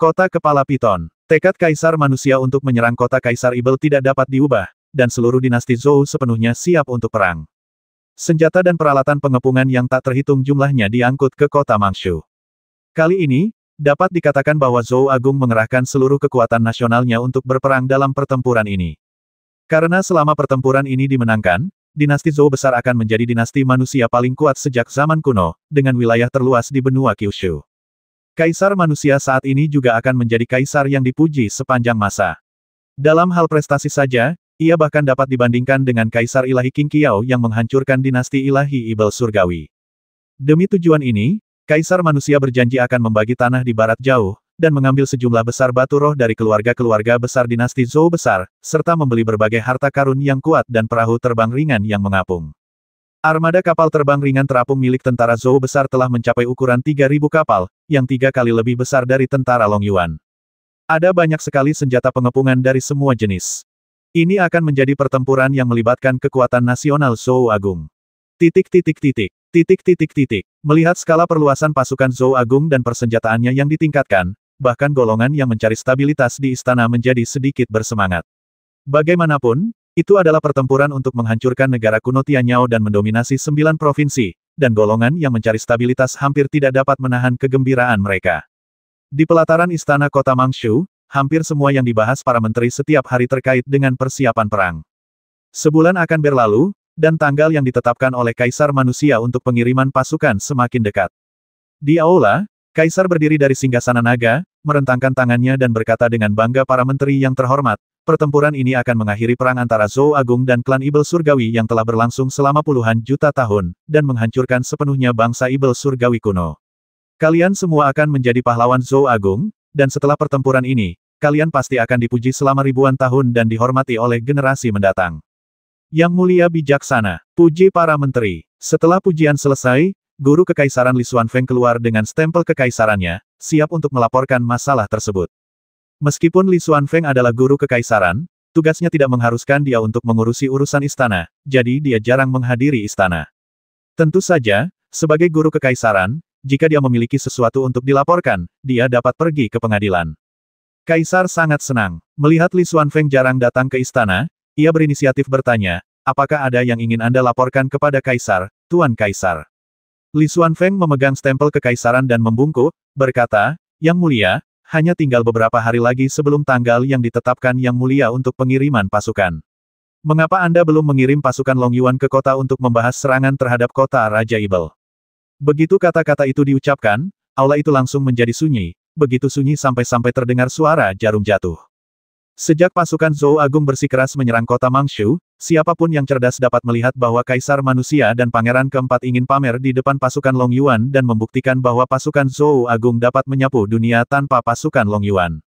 Kota Kepala Piton. Tekad Kaisar Manusia untuk menyerang kota Kaisar Ibel tidak dapat diubah, dan seluruh dinasti Zhou sepenuhnya siap untuk perang. Senjata dan peralatan pengepungan yang tak terhitung jumlahnya diangkut ke kota Mangshu. Kali ini, dapat dikatakan bahwa Zhou Agung mengerahkan seluruh kekuatan nasionalnya untuk berperang dalam pertempuran ini. Karena selama pertempuran ini dimenangkan, dinasti Zhou besar akan menjadi dinasti manusia paling kuat sejak zaman kuno, dengan wilayah terluas di benua Kyushu. Kaisar manusia saat ini juga akan menjadi kaisar yang dipuji sepanjang masa. Dalam hal prestasi saja, ia bahkan dapat dibandingkan dengan Kaisar Ilahi Qing Qiao yang menghancurkan dinasti Ilahi Ibel Surgawi. Demi tujuan ini, Kaisar manusia berjanji akan membagi tanah di barat jauh, dan mengambil sejumlah besar batu roh dari keluarga-keluarga besar dinasti Zhou besar, serta membeli berbagai harta karun yang kuat dan perahu terbang ringan yang mengapung. Armada kapal terbang ringan terapung milik tentara Zhou besar telah mencapai ukuran 3.000 kapal, yang 3 kali lebih besar dari tentara Long Yuan. Ada banyak sekali senjata pengepungan dari semua jenis. Ini akan menjadi pertempuran yang melibatkan kekuatan nasional Zhou Agung. Melihat skala perluasan pasukan Zhou Agung dan persenjataannya yang ditingkatkan, bahkan golongan yang mencari stabilitas di istana menjadi sedikit bersemangat. Bagaimanapun, itu adalah pertempuran untuk menghancurkan negara kuno Tianyao dan mendominasi 9 provinsi, dan golongan yang mencari stabilitas hampir tidak dapat menahan kegembiraan mereka. Di pelataran istana kota Mangshu, hampir semua yang dibahas para menteri setiap hari terkait dengan persiapan perang. Sebulan akan berlalu, dan tanggal yang ditetapkan oleh Kaisar Manusia untuk pengiriman pasukan semakin dekat. Di aula, Kaisar berdiri dari singgasana naga, merentangkan tangannya dan berkata dengan bangga para menteri yang terhormat, pertempuran ini akan mengakhiri perang antara Zhou Agung dan klan Ibel Surgawi yang telah berlangsung selama puluhan juta tahun, dan menghancurkan sepenuhnya bangsa Ibel Surgawi kuno. Kalian semua akan menjadi pahlawan Zhou Agung, dan setelah pertempuran ini, kalian pasti akan dipuji selama ribuan tahun dan dihormati oleh generasi mendatang. Yang mulia bijaksana, puji para menteri. Setelah pujian selesai, guru kekaisaran Li Xuanfeng keluar dengan stempel kekaisarannya, siap untuk melaporkan masalah tersebut. Meskipun Li Xuanfeng adalah guru kekaisaran, tugasnya tidak mengharuskan dia untuk mengurusi urusan istana, jadi dia jarang menghadiri istana. Tentu saja, sebagai guru kekaisaran, jika dia memiliki sesuatu untuk dilaporkan, dia dapat pergi ke pengadilan. Kaisar sangat senang. Melihat Li Xuanfeng jarang datang ke istana, ia berinisiatif bertanya, apakah ada yang ingin Anda laporkan kepada Kaisar, Tuan Kaisar? Li Xuanfeng memegang stempel kekaisaran dan membungkuk, berkata, Yang mulia, hanya tinggal beberapa hari lagi sebelum tanggal yang ditetapkan Yang mulia untuk pengiriman pasukan. Mengapa Anda belum mengirim pasukan Long Yuan ke kota untuk membahas serangan terhadap kota Raja Ibel? Begitu kata-kata itu diucapkan, aula itu langsung menjadi sunyi. Begitu sunyi sampai-sampai terdengar suara jarum jatuh. Sejak pasukan Zhou Agung bersikeras menyerang kota Mangshu, siapapun yang cerdas dapat melihat bahwa Kaisar Manusia dan Pangeran Keempat ingin pamer di depan pasukan Long Yuan dan membuktikan bahwa pasukan Zhou Agung dapat menyapu dunia tanpa pasukan Long Yuan.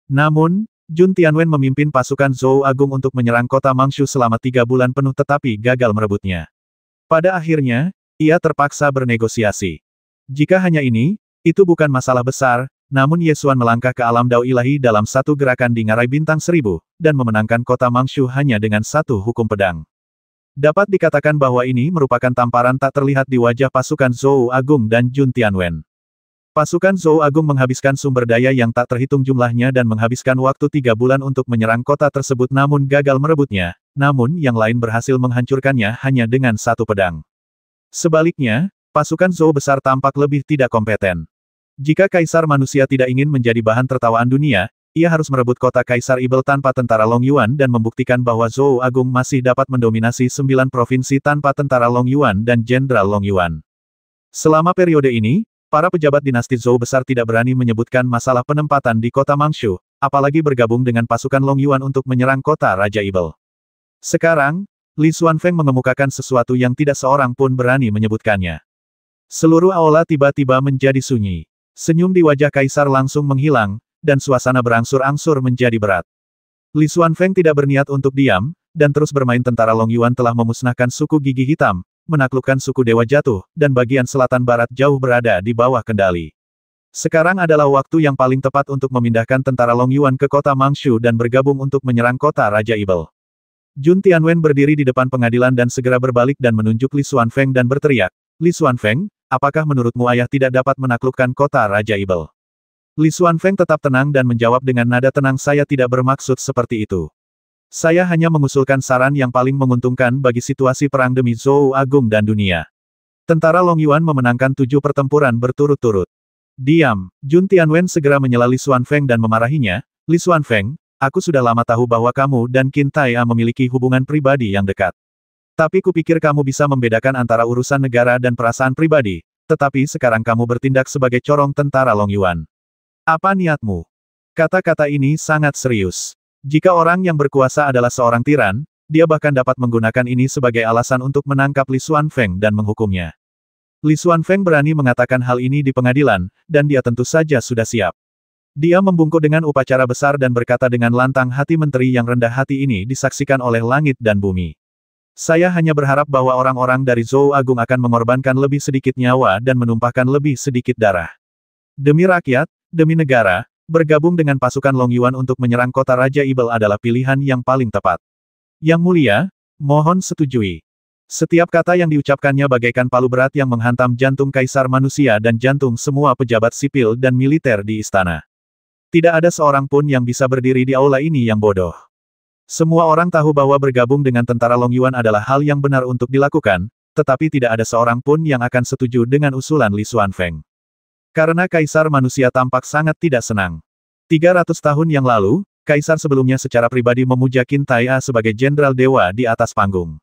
Namun, Jun Tianwen memimpin pasukan Zhou Agung untuk menyerang kota Mangshu selama 3 bulan penuh tetapi gagal merebutnya. Pada akhirnya, ia terpaksa bernegosiasi. Jika hanya ini, itu bukan masalah besar. Namun Ye Xuan melangkah ke alam dao ilahi dalam satu gerakan di ngarai bintang 1000, dan memenangkan kota Mangshu hanya dengan satu hukum pedang. Dapat dikatakan bahwa ini merupakan tamparan tak terlihat di wajah pasukan Zhou Agung dan Jun Tianwen. Pasukan Zhou Agung menghabiskan sumber daya yang tak terhitung jumlahnya dan menghabiskan waktu 3 bulan untuk menyerang kota tersebut namun gagal merebutnya, namun yang lain berhasil menghancurkannya hanya dengan satu pedang. Sebaliknya, pasukan Zhou besar tampak lebih tidak kompeten. Jika Kaisar Manusia tidak ingin menjadi bahan tertawaan dunia, ia harus merebut kota Kaisar Ibel tanpa tentara Long Yuan dan membuktikan bahwa Zhou Agung masih dapat mendominasi 9 provinsi tanpa tentara Long Yuan dan Jenderal Long Yuan. Selama periode ini, para pejabat dinasti Zhou besar tidak berani menyebutkan masalah penempatan di kota Mangshu, apalagi bergabung dengan pasukan Long Yuan untuk menyerang kota Raja Ibel. Sekarang, Li Xuanfeng mengemukakan sesuatu yang tidak seorang pun berani menyebutkannya. Seluruh aula tiba-tiba menjadi sunyi. Senyum di wajah Kaisar langsung menghilang, dan suasana berangsur-angsur menjadi berat. Li Xuanfeng tidak berniat untuk diam, dan terus bermain tentara Long Yuan telah memusnahkan suku gigi hitam, menaklukkan suku Dewa Jatuh, dan bagian selatan barat jauh berada di bawah kendali. Sekarang adalah waktu yang paling tepat untuk memindahkan tentara Long Yuan ke kota Mangshu dan bergabung untuk menyerang kota Raja Ibel. Jun Tianwen berdiri di depan pengadilan dan segera berbalik dan menunjuk Li Xuanfeng dan berteriak, Li Xuanfeng, apakah menurutmu ayah tidak dapat menaklukkan kota Raja Ibel? Li Xuanfeng tetap tenang dan menjawab dengan nada tenang, saya tidak bermaksud seperti itu. Saya hanya mengusulkan saran yang paling menguntungkan bagi situasi perang demi Zhou Agung dan dunia. Tentara Long Yuan memenangkan 7 pertempuran berturut-turut. Diam, Jun Tianwen segera menyela Li Xuanfeng dan memarahinya, Li Xuanfeng, aku sudah lama tahu bahwa kamu dan Qin Tai'a memiliki hubungan pribadi yang dekat. Tapi kupikir kamu bisa membedakan antara urusan negara dan perasaan pribadi, tetapi sekarang kamu bertindak sebagai corong tentara Long Yuan. Apa niatmu? Kata-kata ini sangat serius. Jika orang yang berkuasa adalah seorang tiran, dia bahkan dapat menggunakan ini sebagai alasan untuk menangkap Li Xuanfeng dan menghukumnya. Li Xuanfeng berani mengatakan hal ini di pengadilan, dan dia tentu saja sudah siap. Dia membungkuk dengan upacara besar dan berkata dengan lantang, hati menteri yang rendah hati ini disaksikan oleh langit dan bumi. Saya hanya berharap bahwa orang-orang dari Zhou Agung akan mengorbankan lebih sedikit nyawa dan menumpahkan lebih sedikit darah. Demi rakyat, demi negara, bergabung dengan pasukan Long Yuan untuk menyerang kota Raja Ibel adalah pilihan yang paling tepat. Yang mulia, mohon setujui. Setiap kata yang diucapkannya bagaikan palu berat yang menghantam jantung kaisar manusia dan jantung semua pejabat sipil dan militer di istana. Tidak ada seorang pun yang bisa berdiri di aula ini yang bodoh. Semua orang tahu bahwa bergabung dengan tentara Long Yuan adalah hal yang benar untuk dilakukan, tetapi tidak ada seorang pun yang akan setuju dengan usulan Li Xuanfeng. Karena kaisar manusia tampak sangat tidak senang. 300 tahun yang lalu, kaisar sebelumnya secara pribadi memuja Qin Tai'a sebagai jenderal dewa di atas panggung.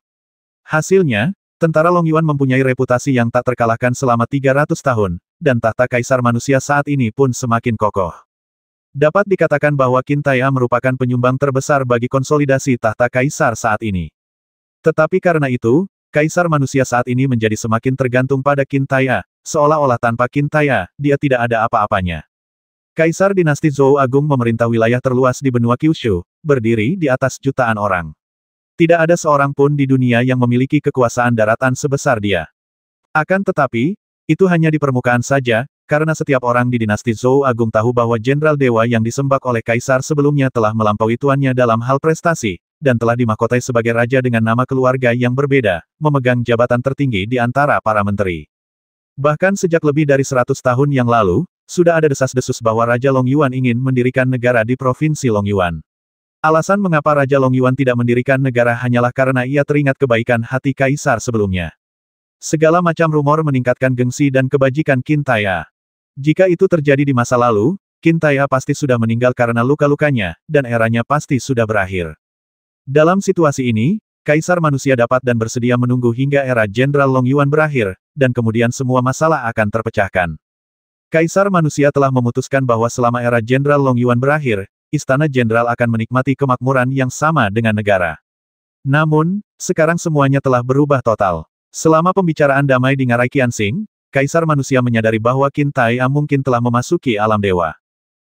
Hasilnya, tentara Long Yuan mempunyai reputasi yang tak terkalahkan selama 300 tahun, dan tahta kaisar manusia saat ini pun semakin kokoh. Dapat dikatakan bahwa Qin Tai'a merupakan penyumbang terbesar bagi konsolidasi tahta kaisar saat ini. Tetapi karena itu, kaisar manusia saat ini menjadi semakin tergantung pada Qin Tai'a, seolah-olah tanpa Qin Tai'a, dia tidak ada apa-apanya. Kaisar dinasti Zhou Agung memerintah wilayah terluas di benua Kyushu, berdiri di atas jutaan orang. Tidak ada seorang pun di dunia yang memiliki kekuasaan daratan sebesar dia. Akan tetapi, itu hanya di permukaan saja, karena setiap orang di dinasti Zhou Agung tahu bahwa jenderal dewa yang disembah oleh kaisar sebelumnya telah melampaui tuannya dalam hal prestasi, dan telah dimahkotai sebagai raja dengan nama keluarga yang berbeda, memegang jabatan tertinggi di antara para menteri. Bahkan sejak lebih dari 100 tahun yang lalu, sudah ada desas-desus bahwa Raja Long Yuan ingin mendirikan negara di Provinsi Long Yuan. Alasan mengapa Raja Long Yuan tidak mendirikan negara hanyalah karena ia teringat kebaikan hati kaisar sebelumnya. Segala macam rumor meningkatkan gengsi dan kebajikan Qin Tai'a. Jika itu terjadi di masa lalu, Qin Tai'a pasti sudah meninggal karena luka-lukanya, dan eranya pasti sudah berakhir. Dalam situasi ini, kaisar manusia dapat dan bersedia menunggu hingga era Jenderal Long Yuan berakhir, dan kemudian semua masalah akan terpecahkan. Kaisar manusia telah memutuskan bahwa selama era Jenderal Long Yuan berakhir, Istana Jenderal akan menikmati kemakmuran yang sama dengan negara. Namun, sekarang semuanya telah berubah total. Selama pembicaraan damai di Ngarai Qianxing, Kaisar manusia menyadari bahwa Qin Tai'a mungkin telah memasuki alam dewa.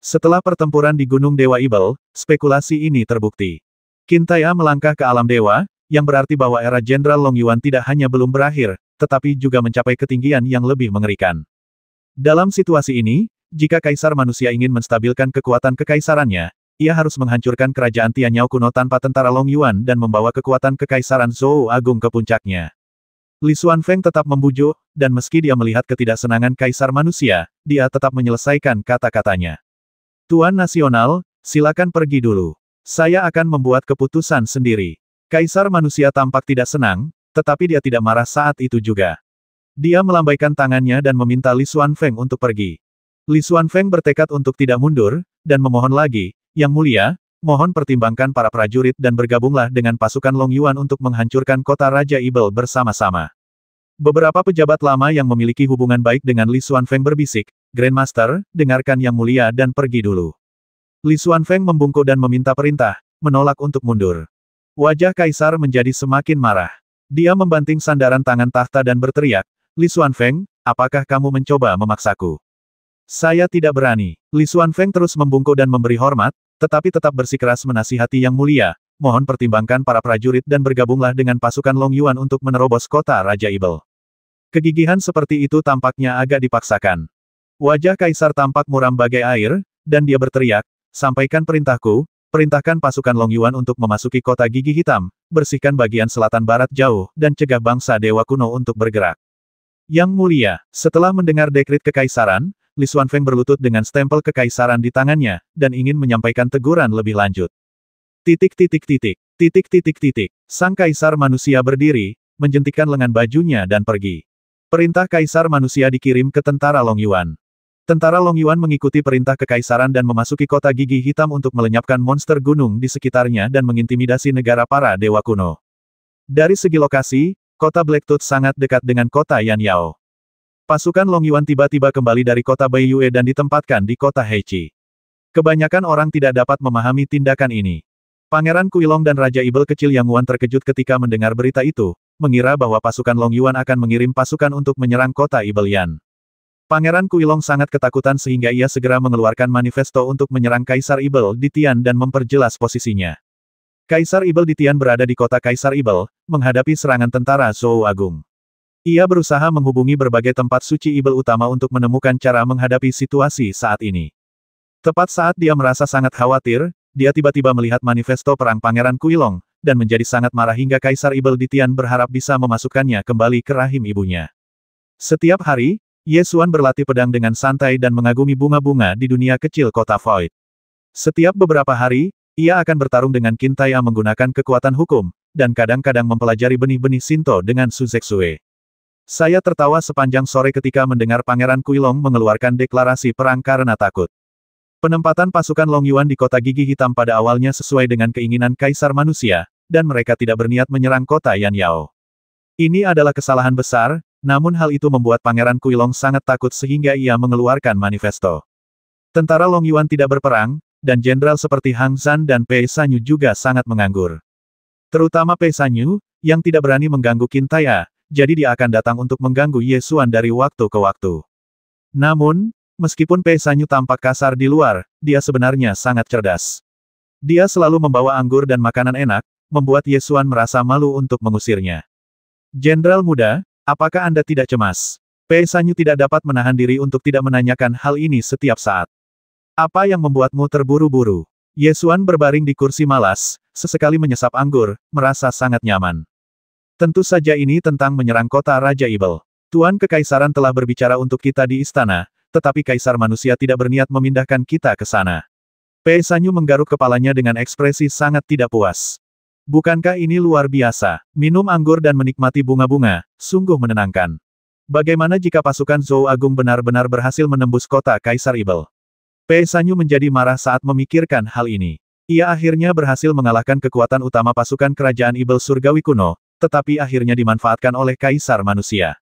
Setelah pertempuran di Gunung Dewa Ibel, spekulasi ini terbukti. Qin Tai'a melangkah ke alam dewa, yang berarti bahwa era Jenderal Long Yuan tidak hanya belum berakhir, tetapi juga mencapai ketinggian yang lebih mengerikan. Dalam situasi ini, jika Kaisar manusia ingin menstabilkan kekuatan kekaisarannya, ia harus menghancurkan kerajaan Tianyao kuno tanpa tentara Long Yuan dan membawa kekuatan kekaisaran Zhou Agung ke puncaknya. Li Xuanfeng tetap membujuk, dan meski dia melihat ketidaksenangan Kaisar manusia, dia tetap menyelesaikan kata-katanya. Tuan Nasional, silakan pergi dulu. Saya akan membuat keputusan sendiri. Kaisar manusia tampak tidak senang, tetapi dia tidak marah saat itu juga. Dia melambaikan tangannya dan meminta Li Xuanfeng untuk pergi. Li Xuanfeng bertekad untuk tidak mundur, dan memohon lagi, Yang Mulia, mohon pertimbangkan para prajurit dan bergabunglah dengan pasukan Long Yuan untuk menghancurkan kota Raja Ibel bersama-sama. Beberapa pejabat lama yang memiliki hubungan baik dengan Li Xuanfeng berbisik, Grandmaster, dengarkan Yang Mulia dan pergi dulu. Li Xuanfeng membungkuk dan meminta perintah, menolak untuk mundur. Wajah Kaisar menjadi semakin marah. Dia membanting sandaran tangan tahta dan berteriak, Li Xuanfeng, apakah kamu mencoba memaksaku? Saya tidak berani. Li Xuanfeng terus membungkuk dan memberi hormat, tetapi tetap bersikeras menasihati Yang Mulia, mohon pertimbangkan para prajurit dan bergabunglah dengan pasukan Long Yuan untuk menerobos kota Raja Ibel. Kegigihan seperti itu tampaknya agak dipaksakan. Wajah Kaisar tampak muram bagai air, dan dia berteriak, sampaikan perintahku, perintahkan pasukan Long Yuan untuk memasuki kota Gigi Hitam, bersihkan bagian selatan barat jauh, dan cegah bangsa Dewa Kuno untuk bergerak. Yang Mulia, setelah mendengar dekrit kekaisaran, Li Xuanfeng berlutut dengan stempel kekaisaran di tangannya, dan ingin menyampaikan teguran lebih lanjut. Sang kaisar manusia berdiri, menjentikkan lengan bajunya dan pergi. Perintah kaisar manusia dikirim ke tentara Long Yuan. Tentara Long Yuan mengikuti perintah kekaisaran dan memasuki kota gigi hitam untuk melenyapkan monster gunung di sekitarnya dan mengintimidasi negara para dewa kuno. Dari segi lokasi, kota Blacktooth sangat dekat dengan kota Yanyao. Pasukan Long Yuan tiba-tiba kembali dari kota Baiyue dan ditempatkan di kota Heiqi. Kebanyakan orang tidak dapat memahami tindakan ini. Pangeran Kuilong dan Raja Ibel kecil Yang Wan terkejut ketika mendengar berita itu, mengira bahwa pasukan Long Yuan akan mengirim pasukan untuk menyerang kota Ibelian. Pangeran Kuilong sangat ketakutan sehingga ia segera mengeluarkan manifesto untuk menyerang Kaisar Ibel di Tian dan memperjelas posisinya. Kaisar Ibel di Tian berada di kota Kaisar Ibel, menghadapi serangan tentara Zhou Agung. Ia berusaha menghubungi berbagai tempat suci Ibel utama untuk menemukan cara menghadapi situasi saat ini. Tepat saat dia merasa sangat khawatir, dia tiba-tiba melihat manifesto perang Pangeran Kuilong, dan menjadi sangat marah hingga Kaisar Ibel di Tian berharap bisa memasukkannya kembali ke rahim ibunya. Setiap hari, Ye Xuan berlatih pedang dengan santai dan mengagumi bunga-bunga di dunia kecil kota Void. Setiap beberapa hari, ia akan bertarung dengan Qin Taiya menggunakan kekuatan hukum, dan kadang-kadang mempelajari benih-benih Shinto dengan Su Zexue. Saya tertawa sepanjang sore ketika mendengar Pangeran Kuilong mengeluarkan deklarasi perang karena takut. Penempatan pasukan Long Yuan di kota gigi hitam pada awalnya sesuai dengan keinginan Kaisar Manusia, dan mereka tidak berniat menyerang kota Yanyao. Ini adalah kesalahan besar, namun hal itu membuat Pangeran Kuilong sangat takut sehingga ia mengeluarkan manifesto. Tentara Long Yuan tidak berperang, dan jenderal seperti Hang Zhan dan Pei Sanyu juga sangat menganggur. Terutama Pei Sanyu, yang tidak berani mengganggu Qin Taiya, jadi dia akan datang untuk mengganggu Ye Xuan dari waktu ke waktu. Namun, meskipun Pei Sanyu tampak kasar di luar, dia sebenarnya sangat cerdas. Dia selalu membawa anggur dan makanan enak, membuat Ye Xuan merasa malu untuk mengusirnya. Jenderal muda, apakah Anda tidak cemas? Pei Sanyu tidak dapat menahan diri untuk tidak menanyakan hal ini setiap saat. Apa yang membuatmu terburu-buru? Ye Xuan berbaring di kursi malas, sesekali menyesap anggur, merasa sangat nyaman. Tentu saja ini tentang menyerang kota Raja Ibel. Tuan Kekaisaran telah berbicara untuk kita di istana, tetapi Kaisar Manusia tidak berniat memindahkan kita ke sana. Pei Sanyu menggaruk kepalanya dengan ekspresi sangat tidak puas. Bukankah ini luar biasa? Minum anggur dan menikmati bunga-bunga, sungguh menenangkan. Bagaimana jika pasukan Zhou Agung benar-benar berhasil menembus kota Kaisar Ibel? Pei Sanyu menjadi marah saat memikirkan hal ini. Ia akhirnya berhasil mengalahkan kekuatan utama pasukan kerajaan Ibel Surgawi kuno, tetapi akhirnya dimanfaatkan oleh Kaisar Manusia.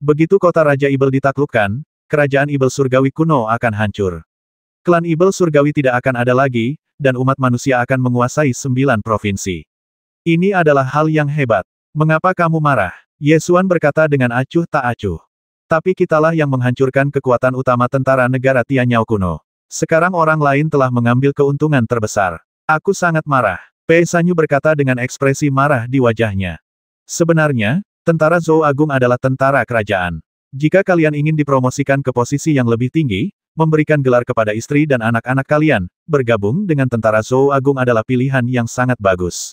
Begitu kota Raja Ibel ditaklukkan, kerajaan Ibel Surgawi kuno akan hancur. Klan Ibel Surgawi tidak akan ada lagi, dan umat manusia akan menguasai 9 provinsi. Ini adalah hal yang hebat. Mengapa kamu marah? Ye Xuan berkata dengan acuh tak acuh. Tapi kitalah yang menghancurkan kekuatan utama tentara negara Tianyao kuno. Sekarang orang lain telah mengambil keuntungan terbesar. Aku sangat marah. Pei Sanyu berkata dengan ekspresi marah di wajahnya. Sebenarnya, tentara Zhou Agung adalah tentara kerajaan. Jika kalian ingin dipromosikan ke posisi yang lebih tinggi, memberikan gelar kepada istri dan anak-anak kalian, bergabung dengan tentara Zhou Agung adalah pilihan yang sangat bagus.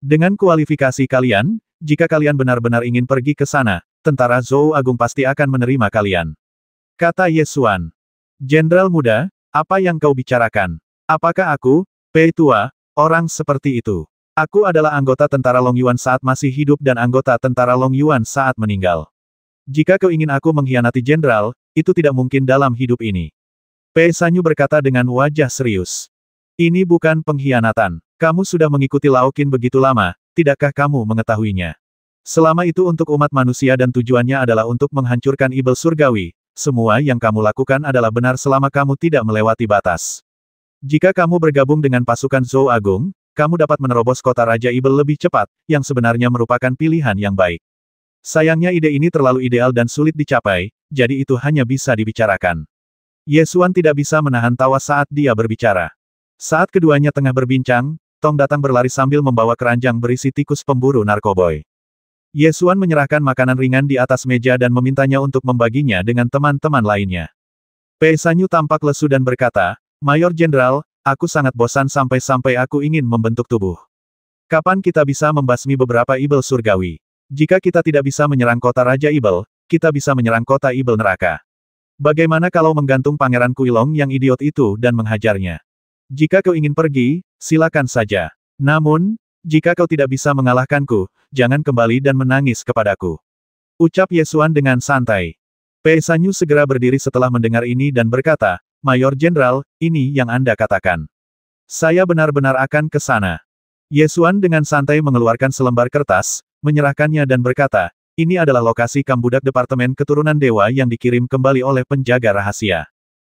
Dengan kualifikasi kalian, jika kalian benar-benar ingin pergi ke sana, tentara Zhou Agung pasti akan menerima kalian. Kata Ye Xuan. Jenderal muda, apa yang kau bicarakan? Apakah aku, Pei Tua, orang seperti itu? Aku adalah anggota tentara Long Yuan saat masih hidup dan anggota tentara Long Yuan saat meninggal. Jika kau ingin aku mengkhianati jenderal, itu tidak mungkin dalam hidup ini. Pei Sanyu berkata dengan wajah serius. Ini bukan pengkhianatan. Kamu sudah mengikuti Lao Qin begitu lama, tidakkah kamu mengetahuinya? Selama itu untuk umat manusia dan tujuannya adalah untuk menghancurkan Ibel Surgawi, semua yang kamu lakukan adalah benar selama kamu tidak melewati batas. Jika kamu bergabung dengan pasukan Zhou Agung, kamu dapat menerobos kota Raja Ibel lebih cepat, yang sebenarnya merupakan pilihan yang baik. Sayangnya ide ini terlalu ideal dan sulit dicapai, jadi itu hanya bisa dibicarakan. Ye Xuan tidak bisa menahan tawa saat dia berbicara. Saat keduanya tengah berbincang, Tong datang berlari sambil membawa keranjang berisi tikus pemburu narkoboy. Ye Xuan menyerahkan makanan ringan di atas meja dan memintanya untuk membaginya dengan teman-teman lainnya. Pei Sanyu tampak lesu dan berkata, Mayor Jenderal, aku sangat bosan sampai-sampai aku ingin membentuk tubuh. Kapan kita bisa membasmi beberapa Ibel Surgawi? Jika kita tidak bisa menyerang kota Raja Ibel, kita bisa menyerang kota Ibel Neraka. Bagaimana kalau menggantung Pangeran Kuilong yang idiot itu dan menghajarnya? Jika kau ingin pergi, silakan saja. Namun, jika kau tidak bisa mengalahkanku, jangan kembali dan menangis kepadaku. Ucap Yesuan dengan santai. Pei Sanyu segera berdiri setelah mendengar ini dan berkata, Mayor Jenderal, ini yang Anda katakan. Saya benar-benar akan ke sana. Yesuan dengan santai mengeluarkan selembar kertas, menyerahkannya dan berkata, ini adalah lokasi kambudak Departemen Keturunan Dewa yang dikirim kembali oleh penjaga rahasia.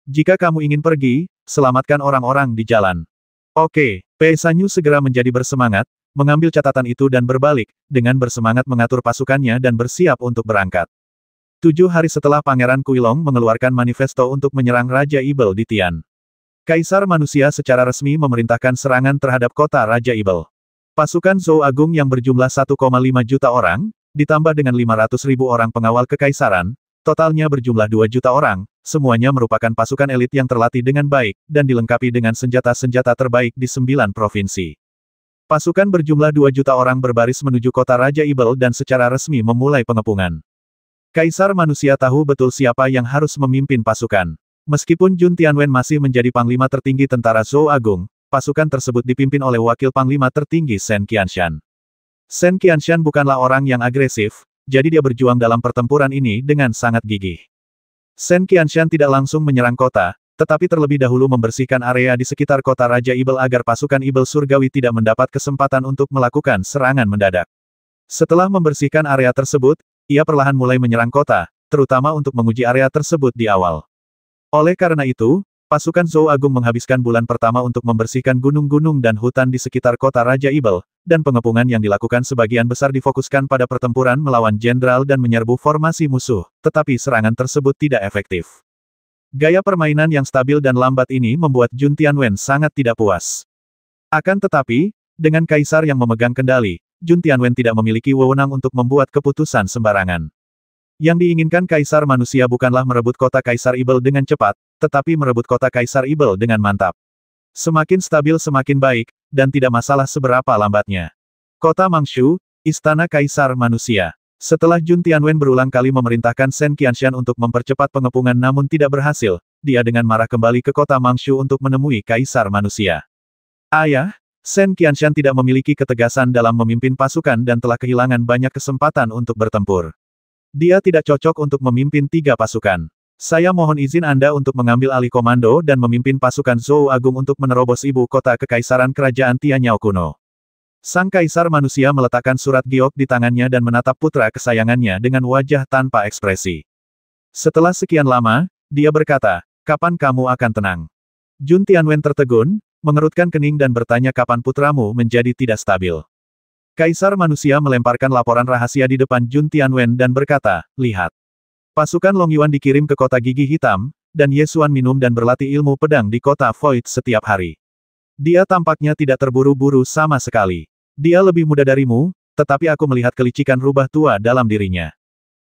Jika kamu ingin pergi, selamatkan orang-orang di jalan. Oke, Pei Sanyu segera menjadi bersemangat, mengambil catatan itu dan berbalik, dengan bersemangat mengatur pasukannya dan bersiap untuk berangkat. 7 hari setelah Pangeran Kuilong mengeluarkan manifesto untuk menyerang Raja Ibel di Tian. Kaisar Manusia secara resmi memerintahkan serangan terhadap kota Raja Ibel. Pasukan Zhou Agung yang berjumlah 1,5 juta orang, ditambah dengan 500.000 orang pengawal kekaisaran, totalnya berjumlah 2 juta orang, semuanya merupakan pasukan elit yang terlatih dengan baik, dan dilengkapi dengan senjata-senjata terbaik di 9 provinsi. Pasukan berjumlah 2 juta orang berbaris menuju kota Raja Ibel dan secara resmi memulai pengepungan. Kaisar Manusia tahu betul siapa yang harus memimpin pasukan. Meskipun Jun Tianwen masih menjadi panglima tertinggi tentara Zhou Agung, pasukan tersebut dipimpin oleh wakil panglima tertinggi Shen Qianshan. Shen Qianshan bukanlah orang yang agresif, jadi dia berjuang dalam pertempuran ini dengan sangat gigih. Shen Qianshan tidak langsung menyerang kota, tetapi terlebih dahulu membersihkan area di sekitar kota Raja Ibel agar pasukan Ibel Surgawi tidak mendapat kesempatan untuk melakukan serangan mendadak. Setelah membersihkan area tersebut, ia perlahan mulai menyerang kota, terutama untuk menguji area tersebut di awal. Oleh karena itu, pasukan Zhou Agung menghabiskan bulan pertama untuk membersihkan gunung-gunung dan hutan di sekitar kota Raja Ibel, dan pengepungan yang dilakukan sebagian besar difokuskan pada pertempuran melawan jenderal dan menyerbu formasi musuh, tetapi serangan tersebut tidak efektif. Gaya permainan yang stabil dan lambat ini membuat Jun Tianwen sangat tidak puas. Akan tetapi, dengan kaisar yang memegang kendali, Jun Tianwen tidak memiliki wewenang untuk membuat keputusan sembarangan. Yang diinginkan Kaisar Manusia bukanlah merebut kota Kaisar Ibel dengan cepat, tetapi merebut kota Kaisar Ibel dengan mantap. Semakin stabil semakin baik, dan tidak masalah seberapa lambatnya. Kota Mangshu, Istana Kaisar Manusia. Setelah Jun Tianwen berulang kali memerintahkan Shen Qianshan untuk mempercepat pengepungan namun tidak berhasil, dia dengan marah kembali ke kota Mangshu untuk menemui Kaisar Manusia. Ayah, Shen Qianshan tidak memiliki ketegasan dalam memimpin pasukan dan telah kehilangan banyak kesempatan untuk bertempur. Dia tidak cocok untuk memimpin 3 pasukan. Saya mohon izin Anda untuk mengambil alih komando dan memimpin pasukan Zhou Agung untuk menerobos ibu kota kekaisaran kerajaan Tianyao kuno. Sang Kaisar Manusia meletakkan surat giok di tangannya dan menatap putra kesayangannya dengan wajah tanpa ekspresi. Setelah sekian lama, dia berkata, kapan kamu akan tenang? Jun Tianwen tertegun, mengerutkan kening dan bertanya kapan putramu menjadi tidak stabil. Kaisar Manusia melemparkan laporan rahasia di depan Jun Tianwen dan berkata, lihat. Pasukan Long Yuan dikirim ke kota Gigi Hitam, dan Yesuan minum dan berlatih ilmu pedang di kota Void setiap hari. Dia tampaknya tidak terburu-buru sama sekali. Dia lebih muda darimu, tetapi aku melihat kelicikan rubah tua dalam dirinya.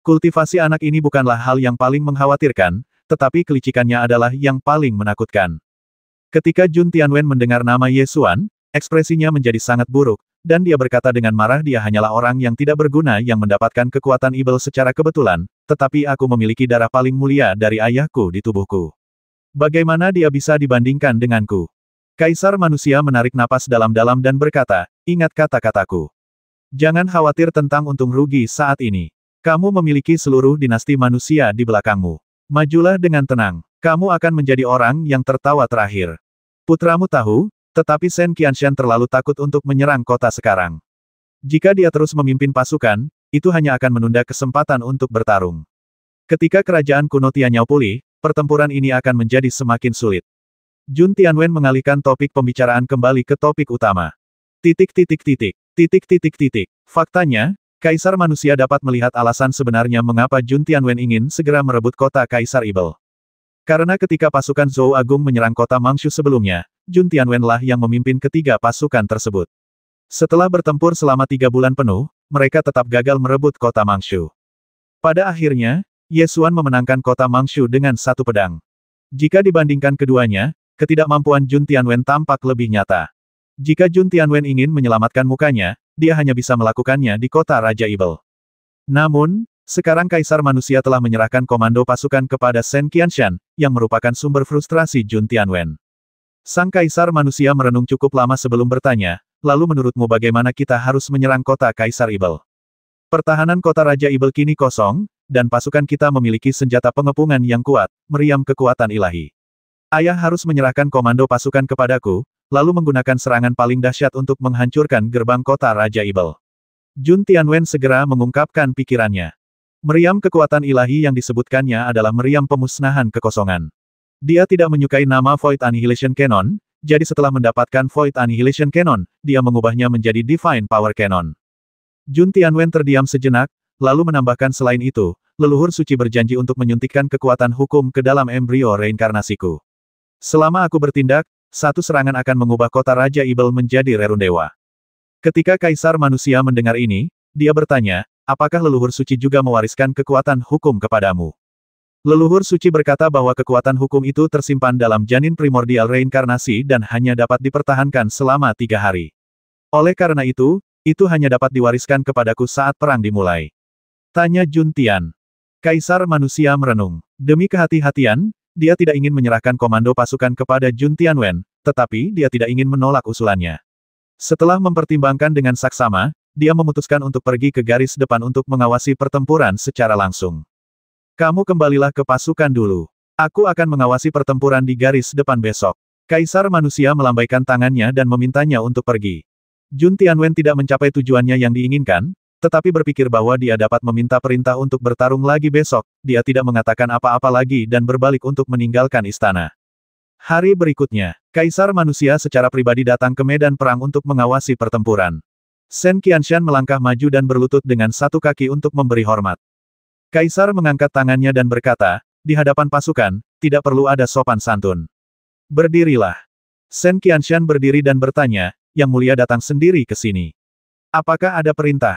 Kultivasi anak ini bukanlah hal yang paling mengkhawatirkan, tetapi kelicikannya adalah yang paling menakutkan. Ketika Jun Tianwen mendengar nama Yesuan, ekspresinya menjadi sangat buruk, dan dia berkata dengan marah dia hanyalah orang yang tidak berguna yang mendapatkan kekuatan Ibel secara kebetulan, tetapi aku memiliki darah paling mulia dari ayahku di tubuhku. Bagaimana dia bisa dibandingkan denganku? Kaisar Manusia menarik napas dalam-dalam dan berkata, ingat kata-kataku. Jangan khawatir tentang untung rugi saat ini. Kamu memiliki seluruh dinasti manusia di belakangmu. Majulah dengan tenang. Kamu akan menjadi orang yang tertawa terakhir. Putramu tahu, tetapi Shen Qianshan terlalu takut untuk menyerang kota sekarang. Jika dia terus memimpin pasukan, itu hanya akan menunda kesempatan untuk bertarung. Ketika kerajaan kuno Tianyao pulih, pertempuran ini akan menjadi semakin sulit. Jun Tianwen mengalihkan topik pembicaraan kembali ke topik utama. Faktanya, Kaisar Manusia dapat melihat alasan sebenarnya mengapa Jun Tianwen ingin segera merebut kota Kaisar Ibel. Karena ketika pasukan Zhou Agung menyerang kota Mangshu sebelumnya, Jun Tianwen lah yang memimpin ketiga pasukan tersebut. Setelah bertempur selama 3 bulan penuh, mereka tetap gagal merebut kota Mangshu. Pada akhirnya, Yesuan memenangkan kota Mangshu dengan 1 pedang. Jika dibandingkan keduanya, ketidakmampuan Jun Tianwen tampak lebih nyata. Jika Jun Tianwen ingin menyelamatkan mukanya, dia hanya bisa melakukannya di kota Raja Ibel. Namun, Sekarang Kaisar Manusia telah menyerahkan komando pasukan kepada Shen Qianshan, yang merupakan sumber frustrasi Jun Tianwen. Sang Kaisar Manusia merenung cukup lama sebelum bertanya, lalu menurutmu bagaimana kita harus menyerang kota Kaisar Ibel? Pertahanan kota Raja Ibel kini kosong, dan pasukan kita memiliki senjata pengepungan yang kuat, meriam kekuatan ilahi. Ayah harus menyerahkan komando pasukan kepadaku, lalu menggunakan serangan paling dahsyat untuk menghancurkan gerbang kota Raja Ibel. Jun Tianwen segera mengungkapkan pikirannya. Meriam kekuatan ilahi yang disebutkannya adalah meriam pemusnahan kekosongan. Dia tidak menyukai nama Void Annihilation Cannon, jadi setelah mendapatkan Void Annihilation Cannon, dia mengubahnya menjadi Divine Power Cannon. Jun Tianwen terdiam sejenak, lalu menambahkan selain itu, leluhur suci berjanji untuk menyuntikkan kekuatan hukum ke dalam embrio reinkarnasiku. Selama aku bertindak, satu serangan akan mengubah kota Raja Ibel menjadi rerundewa. Ketika Kaisar Manusia mendengar ini, dia bertanya, apakah leluhur suci juga mewariskan kekuatan hukum kepadamu? Leluhur suci berkata bahwa kekuatan hukum itu tersimpan dalam janin primordial reinkarnasi dan hanya dapat dipertahankan selama 3 hari. Oleh karena itu hanya dapat diwariskan kepadaku saat perang dimulai. Tanya Jun Tian. Kaisar Manusia merenung. Demi kehati-hatian, dia tidak ingin menyerahkan komando pasukan kepada Jun Tianwen, tetapi dia tidak ingin menolak usulannya. Setelah mempertimbangkan dengan saksama, dia memutuskan untuk pergi ke garis depan untuk mengawasi pertempuran secara langsung. Kamu kembalilah ke pasukan dulu. Aku akan mengawasi pertempuran di garis depan besok. Kaisar Manusia melambaikan tangannya dan memintanya untuk pergi. Jun Tianwen tidak mencapai tujuannya yang diinginkan, tetapi berpikir bahwa dia dapat meminta perintah untuk bertarung lagi besok, dia tidak mengatakan apa-apa lagi dan berbalik untuk meninggalkan istana. Hari berikutnya, Kaisar Manusia secara pribadi datang ke medan perang untuk mengawasi pertempuran. Shen Qianshan melangkah maju dan berlutut dengan satu kaki untuk memberi hormat. Kaisar mengangkat tangannya dan berkata, di hadapan pasukan, tidak perlu ada sopan santun. Berdirilah. Shen Qianshan berdiri dan bertanya, Yang Mulia datang sendiri ke sini. Apakah ada perintah?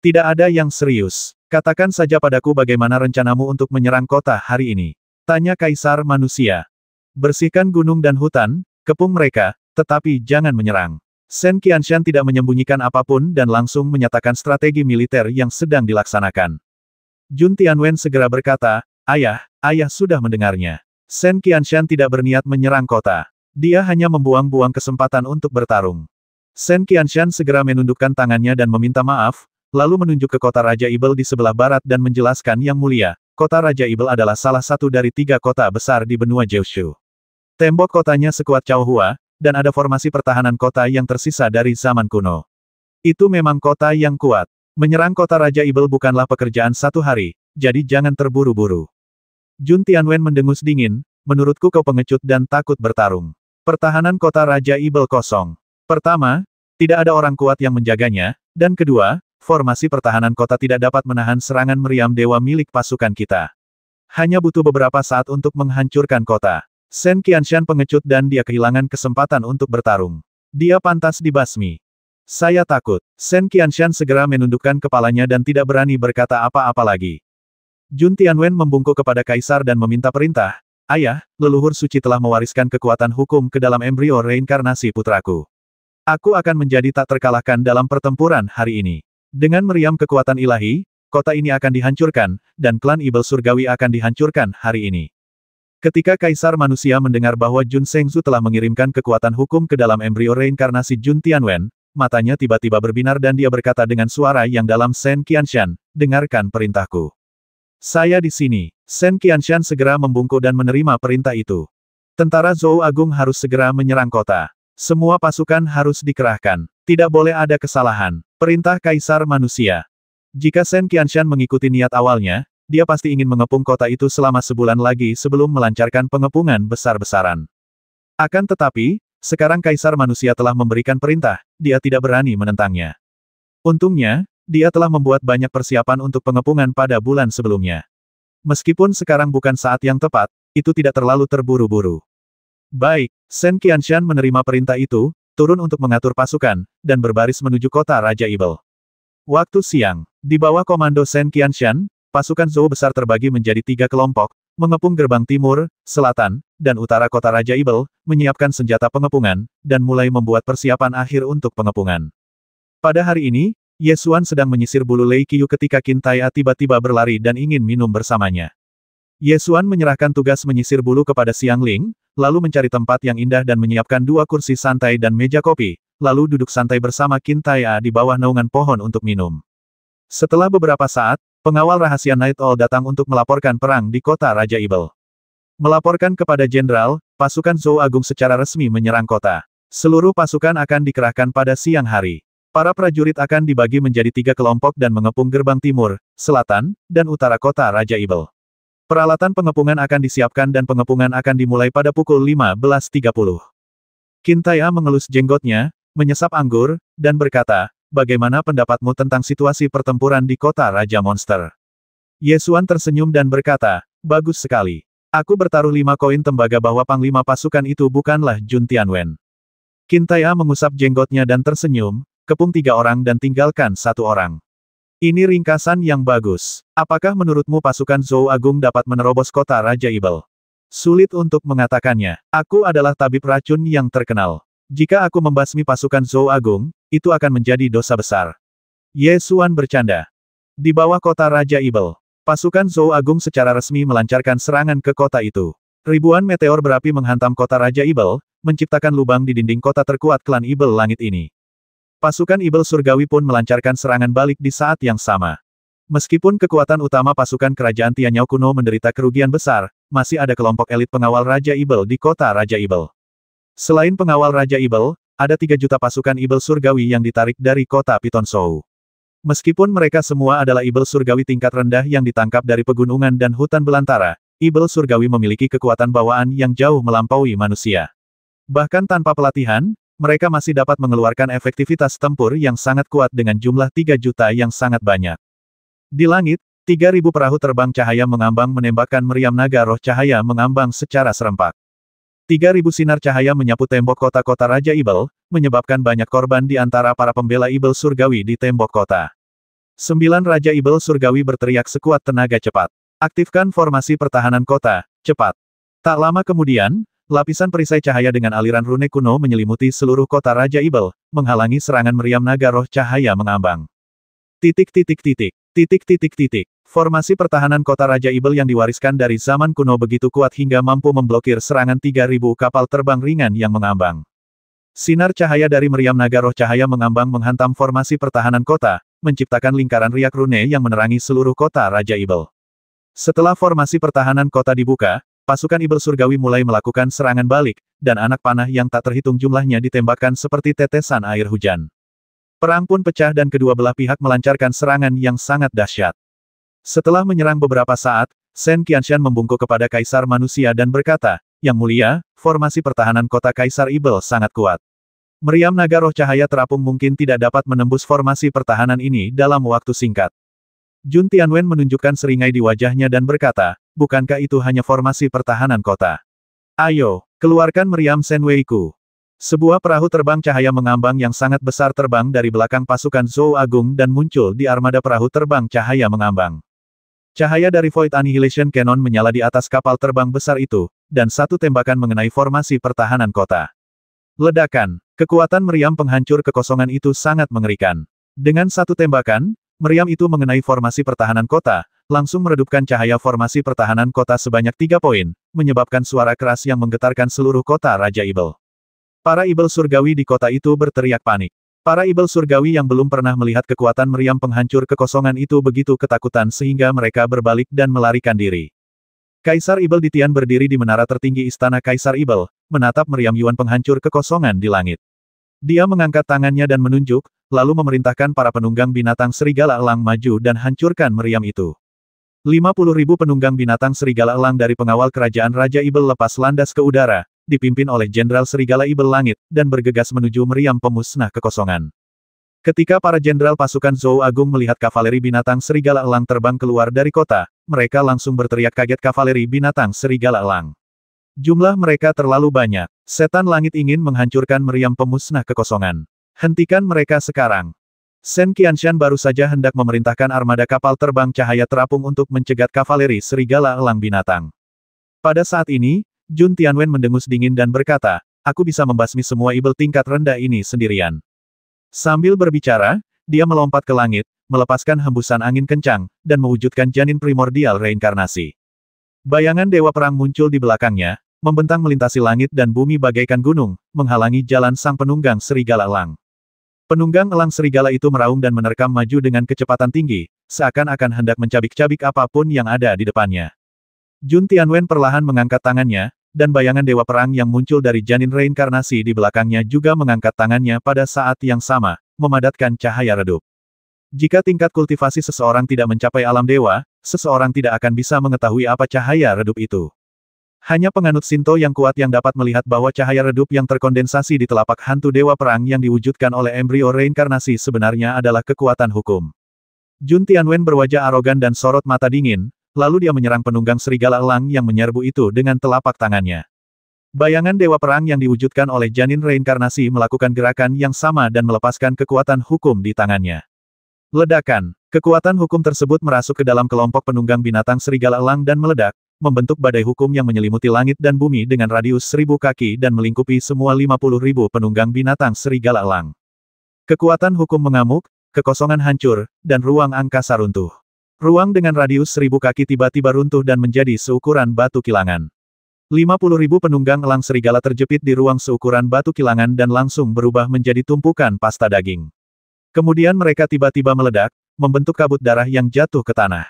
Tidak ada yang serius. Katakan saja padaku bagaimana rencanamu untuk menyerang kota hari ini. Tanya Kaisar Manusia. Bersihkan gunung dan hutan, kepung mereka, tetapi jangan menyerang. Shen Qianshan tidak menyembunyikan apapun dan langsung menyatakan strategi militer yang sedang dilaksanakan. Jun Tianwen segera berkata, Ayah sudah mendengarnya. Shen Qianshan tidak berniat menyerang kota. Dia hanya membuang-buang kesempatan untuk bertarung. Shen Qianshan segera menundukkan tangannya dan meminta maaf, lalu menunjuk ke kota Raja Ibel di sebelah barat dan menjelaskan Yang Mulia, kota Raja Ibel adalah salah satu dari 3 kota besar di benua Jiushu. Tembok kotanya sekuat Chaohua, dan ada formasi pertahanan kota yang tersisa dari zaman kuno. Itu memang kota yang kuat. Menyerang kota Raja Ibel bukanlah pekerjaan 1 hari, jadi jangan terburu-buru. Jun Tianwen mendengus dingin, menurutku kau pengecut dan takut bertarung. Pertahanan kota Raja Ibel kosong. Pertama, tidak ada orang kuat yang menjaganya, dan kedua, formasi pertahanan kota tidak dapat menahan serangan meriam dewa milik pasukan kita. Hanya butuh beberapa saat untuk menghancurkan kota. Shen Qianshan pengecut dan dia kehilangan kesempatan untuk bertarung. Dia pantas dibasmi. Saya takut. Shen Qianshan segera menundukkan kepalanya dan tidak berani berkata apa-apa lagi. Jun Tianwen membungkuk kepada Kaisar dan meminta perintah. Ayah, leluhur suci telah mewariskan kekuatan hukum ke dalam embrio reinkarnasi putraku. Aku akan menjadi tak terkalahkan dalam pertempuran hari ini. Dengan meriam kekuatan ilahi, kota ini akan dihancurkan, dan klan Ibel Surgawi akan dihancurkan hari ini. Ketika Kaisar Manusia mendengar bahwa Jun Shengzu telah mengirimkan kekuatan hukum ke dalam embrio reinkarnasi Jun Tianwen, matanya tiba-tiba berbinar dan dia berkata dengan suara yang dalam, Shen Qianshan, dengarkan perintahku. Saya di sini. Shen Qianshan segera membungkuk dan menerima perintah itu. Tentara Zhou Agung harus segera menyerang kota. Semua pasukan harus dikerahkan. Tidak boleh ada kesalahan. Perintah Kaisar Manusia. Jika Shen Qianshan mengikuti niat awalnya, dia pasti ingin mengepung kota itu selama sebulan lagi sebelum melancarkan pengepungan besar-besaran. Akan tetapi, sekarang Kaisar Manusia telah memberikan perintah, dia tidak berani menentangnya. Untungnya, dia telah membuat banyak persiapan untuk pengepungan pada bulan sebelumnya. Meskipun sekarang bukan saat yang tepat, itu tidak terlalu terburu-buru. Baik, Shen Qianshan menerima perintah itu, turun untuk mengatur pasukan, dan berbaris menuju kota Raja Ibel. Waktu siang, di bawah komando Shen Qianshan, pasukan Zhou besar terbagi menjadi 3 kelompok, mengepung gerbang timur, selatan, dan utara kota Raja Ibel, menyiapkan senjata pengepungan, dan mulai membuat persiapan akhir untuk pengepungan. Pada hari ini, Ye Xuan sedang menyisir bulu Lei Qiu ketika Qin Tai'a tiba-tiba berlari dan ingin minum bersamanya. Ye Xuan menyerahkan tugas menyisir bulu kepada Xiang Ling, lalu mencari tempat yang indah dan menyiapkan 2 kursi santai dan meja kopi, lalu duduk santai bersama Qin Tai'a di bawah naungan pohon untuk minum. Setelah beberapa saat, pengawal rahasia Night Owl datang untuk melaporkan perang di kota Raja Ibel. Melaporkan kepada Jenderal, pasukan Zhou Agung secara resmi menyerang kota. Seluruh pasukan akan dikerahkan pada siang hari. Para prajurit akan dibagi menjadi 3 kelompok dan mengepung gerbang timur, selatan, dan utara kota Raja Ibel. Peralatan pengepungan akan disiapkan dan pengepungan akan dimulai pada pukul 15.30. Qin Tai'a mengelus jenggotnya, menyesap anggur, dan berkata, "Bagaimana pendapatmu tentang situasi pertempuran di kota Raja Monster?" Ye Xuan tersenyum dan berkata, "Bagus sekali. Aku bertaruh 5 koin tembaga bahwa panglima pasukan itu bukanlah Jun Tianwen." Qin Tai'a mengusap jenggotnya dan tersenyum, "Kepung 3 orang dan tinggalkan 1 orang. Ini ringkasan yang bagus. Apakah menurutmu pasukan Zhou Agung dapat menerobos kota Raja Ibel?" Sulit untuk mengatakannya. Aku adalah tabib racun yang terkenal. Jika aku membasmi pasukan Zhou Agung, itu akan menjadi dosa besar. Ye Xuan bercanda. Di bawah kota Raja Ibel, pasukan Zhou Agung secara resmi melancarkan serangan ke kota itu. Ribuan meteor berapi menghantam kota Raja Ibel, menciptakan lubang di dinding kota terkuat klan Ibel langit ini. Pasukan Ibel Surgawi pun melancarkan serangan balik di saat yang sama. Meskipun kekuatan utama pasukan kerajaan Tianyao kuno menderita kerugian besar, masih ada kelompok elit pengawal Raja Ibel di kota Raja Ibel. Selain pengawal Raja Ibel, ada 3 juta pasukan Ibel Surgawi yang ditarik dari kota Piton Shou. Meskipun mereka semua adalah Ibel Surgawi tingkat rendah yang ditangkap dari pegunungan dan hutan belantara, Ibel Surgawi memiliki kekuatan bawaan yang jauh melampaui manusia. Bahkan tanpa pelatihan, mereka masih dapat mengeluarkan efektivitas tempur yang sangat kuat dengan jumlah 3 juta yang sangat banyak. Di langit, 3.000 perahu terbang cahaya mengambang menembakkan meriam naga roh cahaya mengambang secara serempak. 3.000 sinar cahaya menyapu tembok kota-kota Raja Ibel, menyebabkan banyak korban di antara para pembela Ibel Surgawi di tembok kota. 9 Raja Ibel Surgawi berteriak sekuat tenaga cepat. Aktifkan formasi pertahanan kota, cepat. Tak lama kemudian, lapisan perisai cahaya dengan aliran rune kuno menyelimuti seluruh kota Raja Ibel, menghalangi serangan meriam naga roh cahaya mengambang. Formasi pertahanan kota Raja Ibel yang diwariskan dari zaman kuno begitu kuat hingga mampu memblokir serangan 3.000 kapal terbang ringan yang mengambang. Sinar cahaya dari meriam naga roh cahaya mengambang menghantam formasi pertahanan kota, menciptakan lingkaran riak rune yang menerangi seluruh kota Raja Ibel. Setelah formasi pertahanan kota dibuka, pasukan Ibel Surgawi mulai melakukan serangan balik, dan anak panah yang tak terhitung jumlahnya ditembakkan seperti tetesan air hujan. Perang pun pecah dan kedua belah pihak melancarkan serangan yang sangat dahsyat. Setelah menyerang beberapa saat, Shen Qianshan membungkuk kepada Kaisar Manusia dan berkata, "Yang mulia, formasi pertahanan kota Kaisar Ibel sangat kuat. Meriam naga roh cahaya terapung mungkin tidak dapat menembus formasi pertahanan ini dalam waktu singkat." Jun Tianwen menunjukkan seringai di wajahnya dan berkata, "Bukankah itu hanya formasi pertahanan kota? Ayo, keluarkan meriam Senwei-ku." Sebuah perahu terbang cahaya mengambang yang sangat besar terbang dari belakang pasukan Zhou Agung dan muncul di armada perahu terbang cahaya mengambang. Cahaya dari Void Annihilation Cannon menyala di atas kapal terbang besar itu, dan satu tembakan mengenai formasi pertahanan kota. Ledakan, kekuatan meriam penghancur kekosongan itu sangat mengerikan. Dengan satu tembakan, meriam itu mengenai formasi pertahanan kota, langsung meredupkan cahaya formasi pertahanan kota sebanyak 3 poin, menyebabkan suara keras yang menggetarkan seluruh kota Raja Ibel. Para Ibel Surgawi di kota itu berteriak panik. Para Ibel Surgawi yang belum pernah melihat kekuatan meriam penghancur kekosongan itu begitu ketakutan sehingga mereka berbalik dan melarikan diri. Kaisar Ibel Ditian berdiri di menara tertinggi Istana Kaisar Ibel, menatap meriam Yuan penghancur kekosongan di langit. Dia mengangkat tangannya dan menunjuk, lalu memerintahkan para penunggang binatang serigala elang maju dan hancurkan meriam itu. 50.000 penunggang binatang serigala elang dari pengawal kerajaan Raja Ibel lepas landas ke udara, dipimpin oleh Jenderal Serigala Ibel Langit, dan bergegas menuju meriam pemusnah kekosongan. Ketika para jenderal pasukan Zhou Agung melihat kavaleri binatang serigala elang terbang keluar dari kota, mereka langsung berteriak kaget kavaleri binatang serigala elang. Jumlah mereka terlalu banyak. Setan langit ingin menghancurkan meriam pemusnah kekosongan. Hentikan mereka sekarang. Shen Qianshan baru saja hendak memerintahkan armada kapal terbang cahaya terapung untuk mencegat kavaleri serigala elang binatang. Pada saat ini, Jun Tianwen mendengus dingin dan berkata, "Aku bisa membasmi semua Ibel tingkat rendah ini sendirian." Sambil berbicara, dia melompat ke langit, melepaskan hembusan angin kencang, dan mewujudkan janin primordial reinkarnasi. Bayangan Dewa Perang muncul di belakangnya, membentang melintasi langit dan bumi bagaikan gunung, menghalangi jalan sang penunggang serigala elang. Penunggang elang serigala itu meraung dan menerkam maju dengan kecepatan tinggi, seakan-akan hendak mencabik-cabik apapun yang ada di depannya. Jun Tianwen perlahan mengangkat tangannya, dan bayangan Dewa Perang yang muncul dari janin reinkarnasi di belakangnya juga mengangkat tangannya pada saat yang sama, memadatkan cahaya redup. Jika tingkat kultivasi seseorang tidak mencapai alam dewa, seseorang tidak akan bisa mengetahui apa cahaya redup itu. Hanya penganut Shinto yang kuat yang dapat melihat bahwa cahaya redup yang terkondensasi di telapak hantu Dewa Perang yang diwujudkan oleh embrio reinkarnasi sebenarnya adalah kekuatan hukum. Jun Tianwen berwajah arogan dan sorot mata dingin, lalu dia menyerang penunggang serigala elang yang menyerbu itu dengan telapak tangannya. Bayangan Dewa Perang yang diwujudkan oleh janin reinkarnasi melakukan gerakan yang sama dan melepaskan kekuatan hukum di tangannya. Ledakan. Kekuatan hukum tersebut merasuk ke dalam kelompok penunggang binatang serigala elang dan meledak, membentuk badai hukum yang menyelimuti langit dan bumi dengan radius 1000 kaki dan melingkupi semua 50.000 penunggang binatang serigala elang. Kekuatan hukum mengamuk, kekosongan hancur, dan ruang angkasa runtuh. Ruang dengan radius 1000 kaki tiba-tiba runtuh dan menjadi seukuran batu kilangan. 50.000 penunggang elang serigala terjepit di ruang seukuran batu kilangan dan langsung berubah menjadi tumpukan pasta daging. Kemudian mereka tiba-tiba meledak, membentuk kabut darah yang jatuh ke tanah.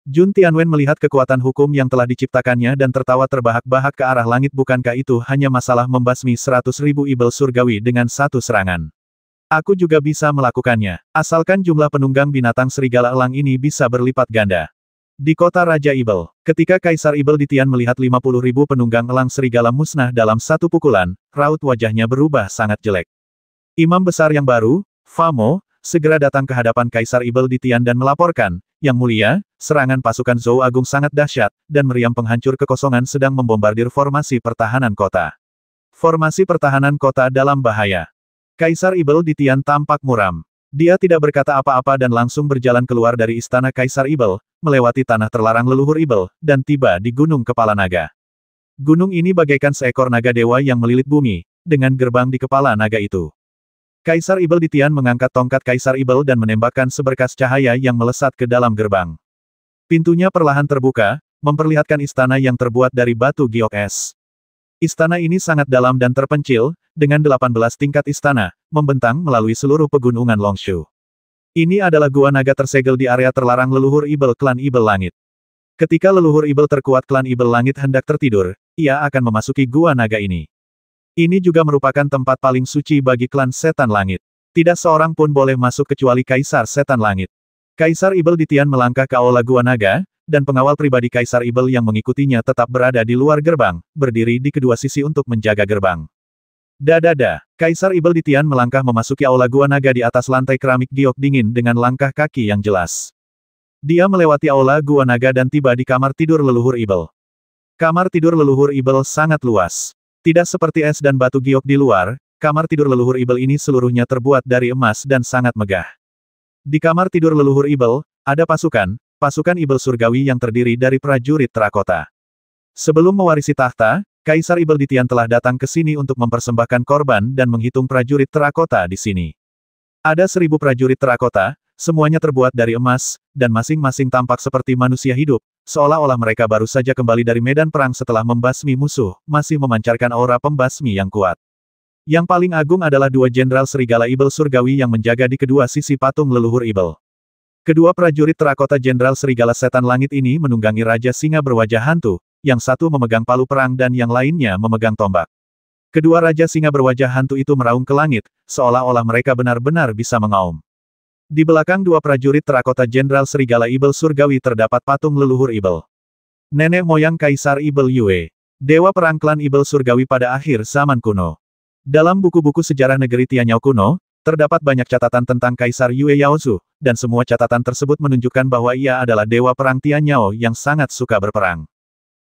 Jun Tianwen melihat kekuatan hukum yang telah diciptakannya dan tertawa terbahak-bahak ke arah langit. Bukankah itu hanya masalah membasmi 100.000 ibel surgawi dengan satu serangan? Aku juga bisa melakukannya, asalkan jumlah penunggang binatang serigala elang ini bisa berlipat ganda. Di kota Raja Ibel, ketika Kaisar Ibel di Tian melihat 50.000 penunggang elang serigala musnah dalam satu pukulan, raut wajahnya berubah sangat jelek. Imam besar yang baru, Famo, segera datang ke hadapan Kaisar Ibel di Tian dan melaporkan, Yang Mulia, serangan pasukan Zhou Agung sangat dahsyat, dan meriam penghancur kekosongan sedang membombardir formasi pertahanan kota. Formasi pertahanan kota dalam bahaya. Kaisar Ibel di Tian tampak muram. Dia tidak berkata apa-apa dan langsung berjalan keluar dari istana Kaisar Ibel, melewati tanah terlarang leluhur Ibel, dan tiba di Gunung Kepala Naga. Gunung ini bagaikan seekor naga dewa yang melilit bumi, dengan gerbang di kepala naga itu. Kaisar Ibel di Tian mengangkat tongkat Kaisar Ibel dan menembakkan seberkas cahaya yang melesat ke dalam gerbang. Pintunya perlahan terbuka, memperlihatkan istana yang terbuat dari batu giok es. Istana ini sangat dalam dan terpencil, dengan 18 tingkat istana, membentang melalui seluruh pegunungan Longshu. Ini adalah gua naga tersegel di area terlarang leluhur Ibel klan Ibel Langit. Ketika leluhur Ibel terkuat klan Ibel Langit hendak tertidur, ia akan memasuki gua naga ini. Ini juga merupakan tempat paling suci bagi klan Setan Langit. Tidak seorang pun boleh masuk kecuali Kaisar Setan Langit. Kaisar Ibel di Tian melangkah ke aula gua naga, dan pengawal pribadi Kaisar Ibel yang mengikutinya tetap berada di luar gerbang, berdiri di kedua sisi untuk menjaga gerbang. Dadada, Kaisar Ibel di Tian melangkah memasuki aula gua naga di atas lantai keramik giok dingin dengan langkah kaki yang jelas. Dia melewati aula gua naga dan tiba di kamar tidur leluhur Ibel. Kamar tidur leluhur Ibel sangat luas. Tidak seperti es dan batu giok di luar, kamar tidur leluhur Ibel ini seluruhnya terbuat dari emas dan sangat megah. Di kamar tidur leluhur Ibel, ada pasukan Ibel surgawi yang terdiri dari prajurit terakota. Sebelum mewarisi tahta, Kaisar Ibel di Tian telah datang ke sini untuk mempersembahkan korban dan menghitung prajurit terakota di sini. Ada 1000 prajurit terakota, semuanya terbuat dari emas, dan masing-masing tampak seperti manusia hidup, seolah-olah mereka baru saja kembali dari medan perang setelah membasmi musuh, masih memancarkan aura pembasmi yang kuat. Yang paling agung adalah 2 jenderal serigala Ibel surgawi yang menjaga di kedua sisi patung leluhur Ibel. Kedua prajurit terakota jenderal serigala setan langit ini menunggangi Raja Singa berwajah hantu, yang satu memegang palu perang dan yang lainnya memegang tombak. Kedua Raja Singa berwajah hantu itu meraung ke langit, seolah-olah mereka benar-benar bisa mengaum. Di belakang 2 prajurit terakota jenderal serigala Ibel surgawi terdapat patung leluhur Ibel. Nenek moyang Kaisar Ibel Yue. Dewa perang klan Ibel surgawi pada akhir zaman kuno. Dalam buku-buku sejarah negeri Tianyao kuno, terdapat banyak catatan tentang Kaisar Yue Yaozu, dan semua catatan tersebut menunjukkan bahwa ia adalah dewa perang Tianyao yang sangat suka berperang.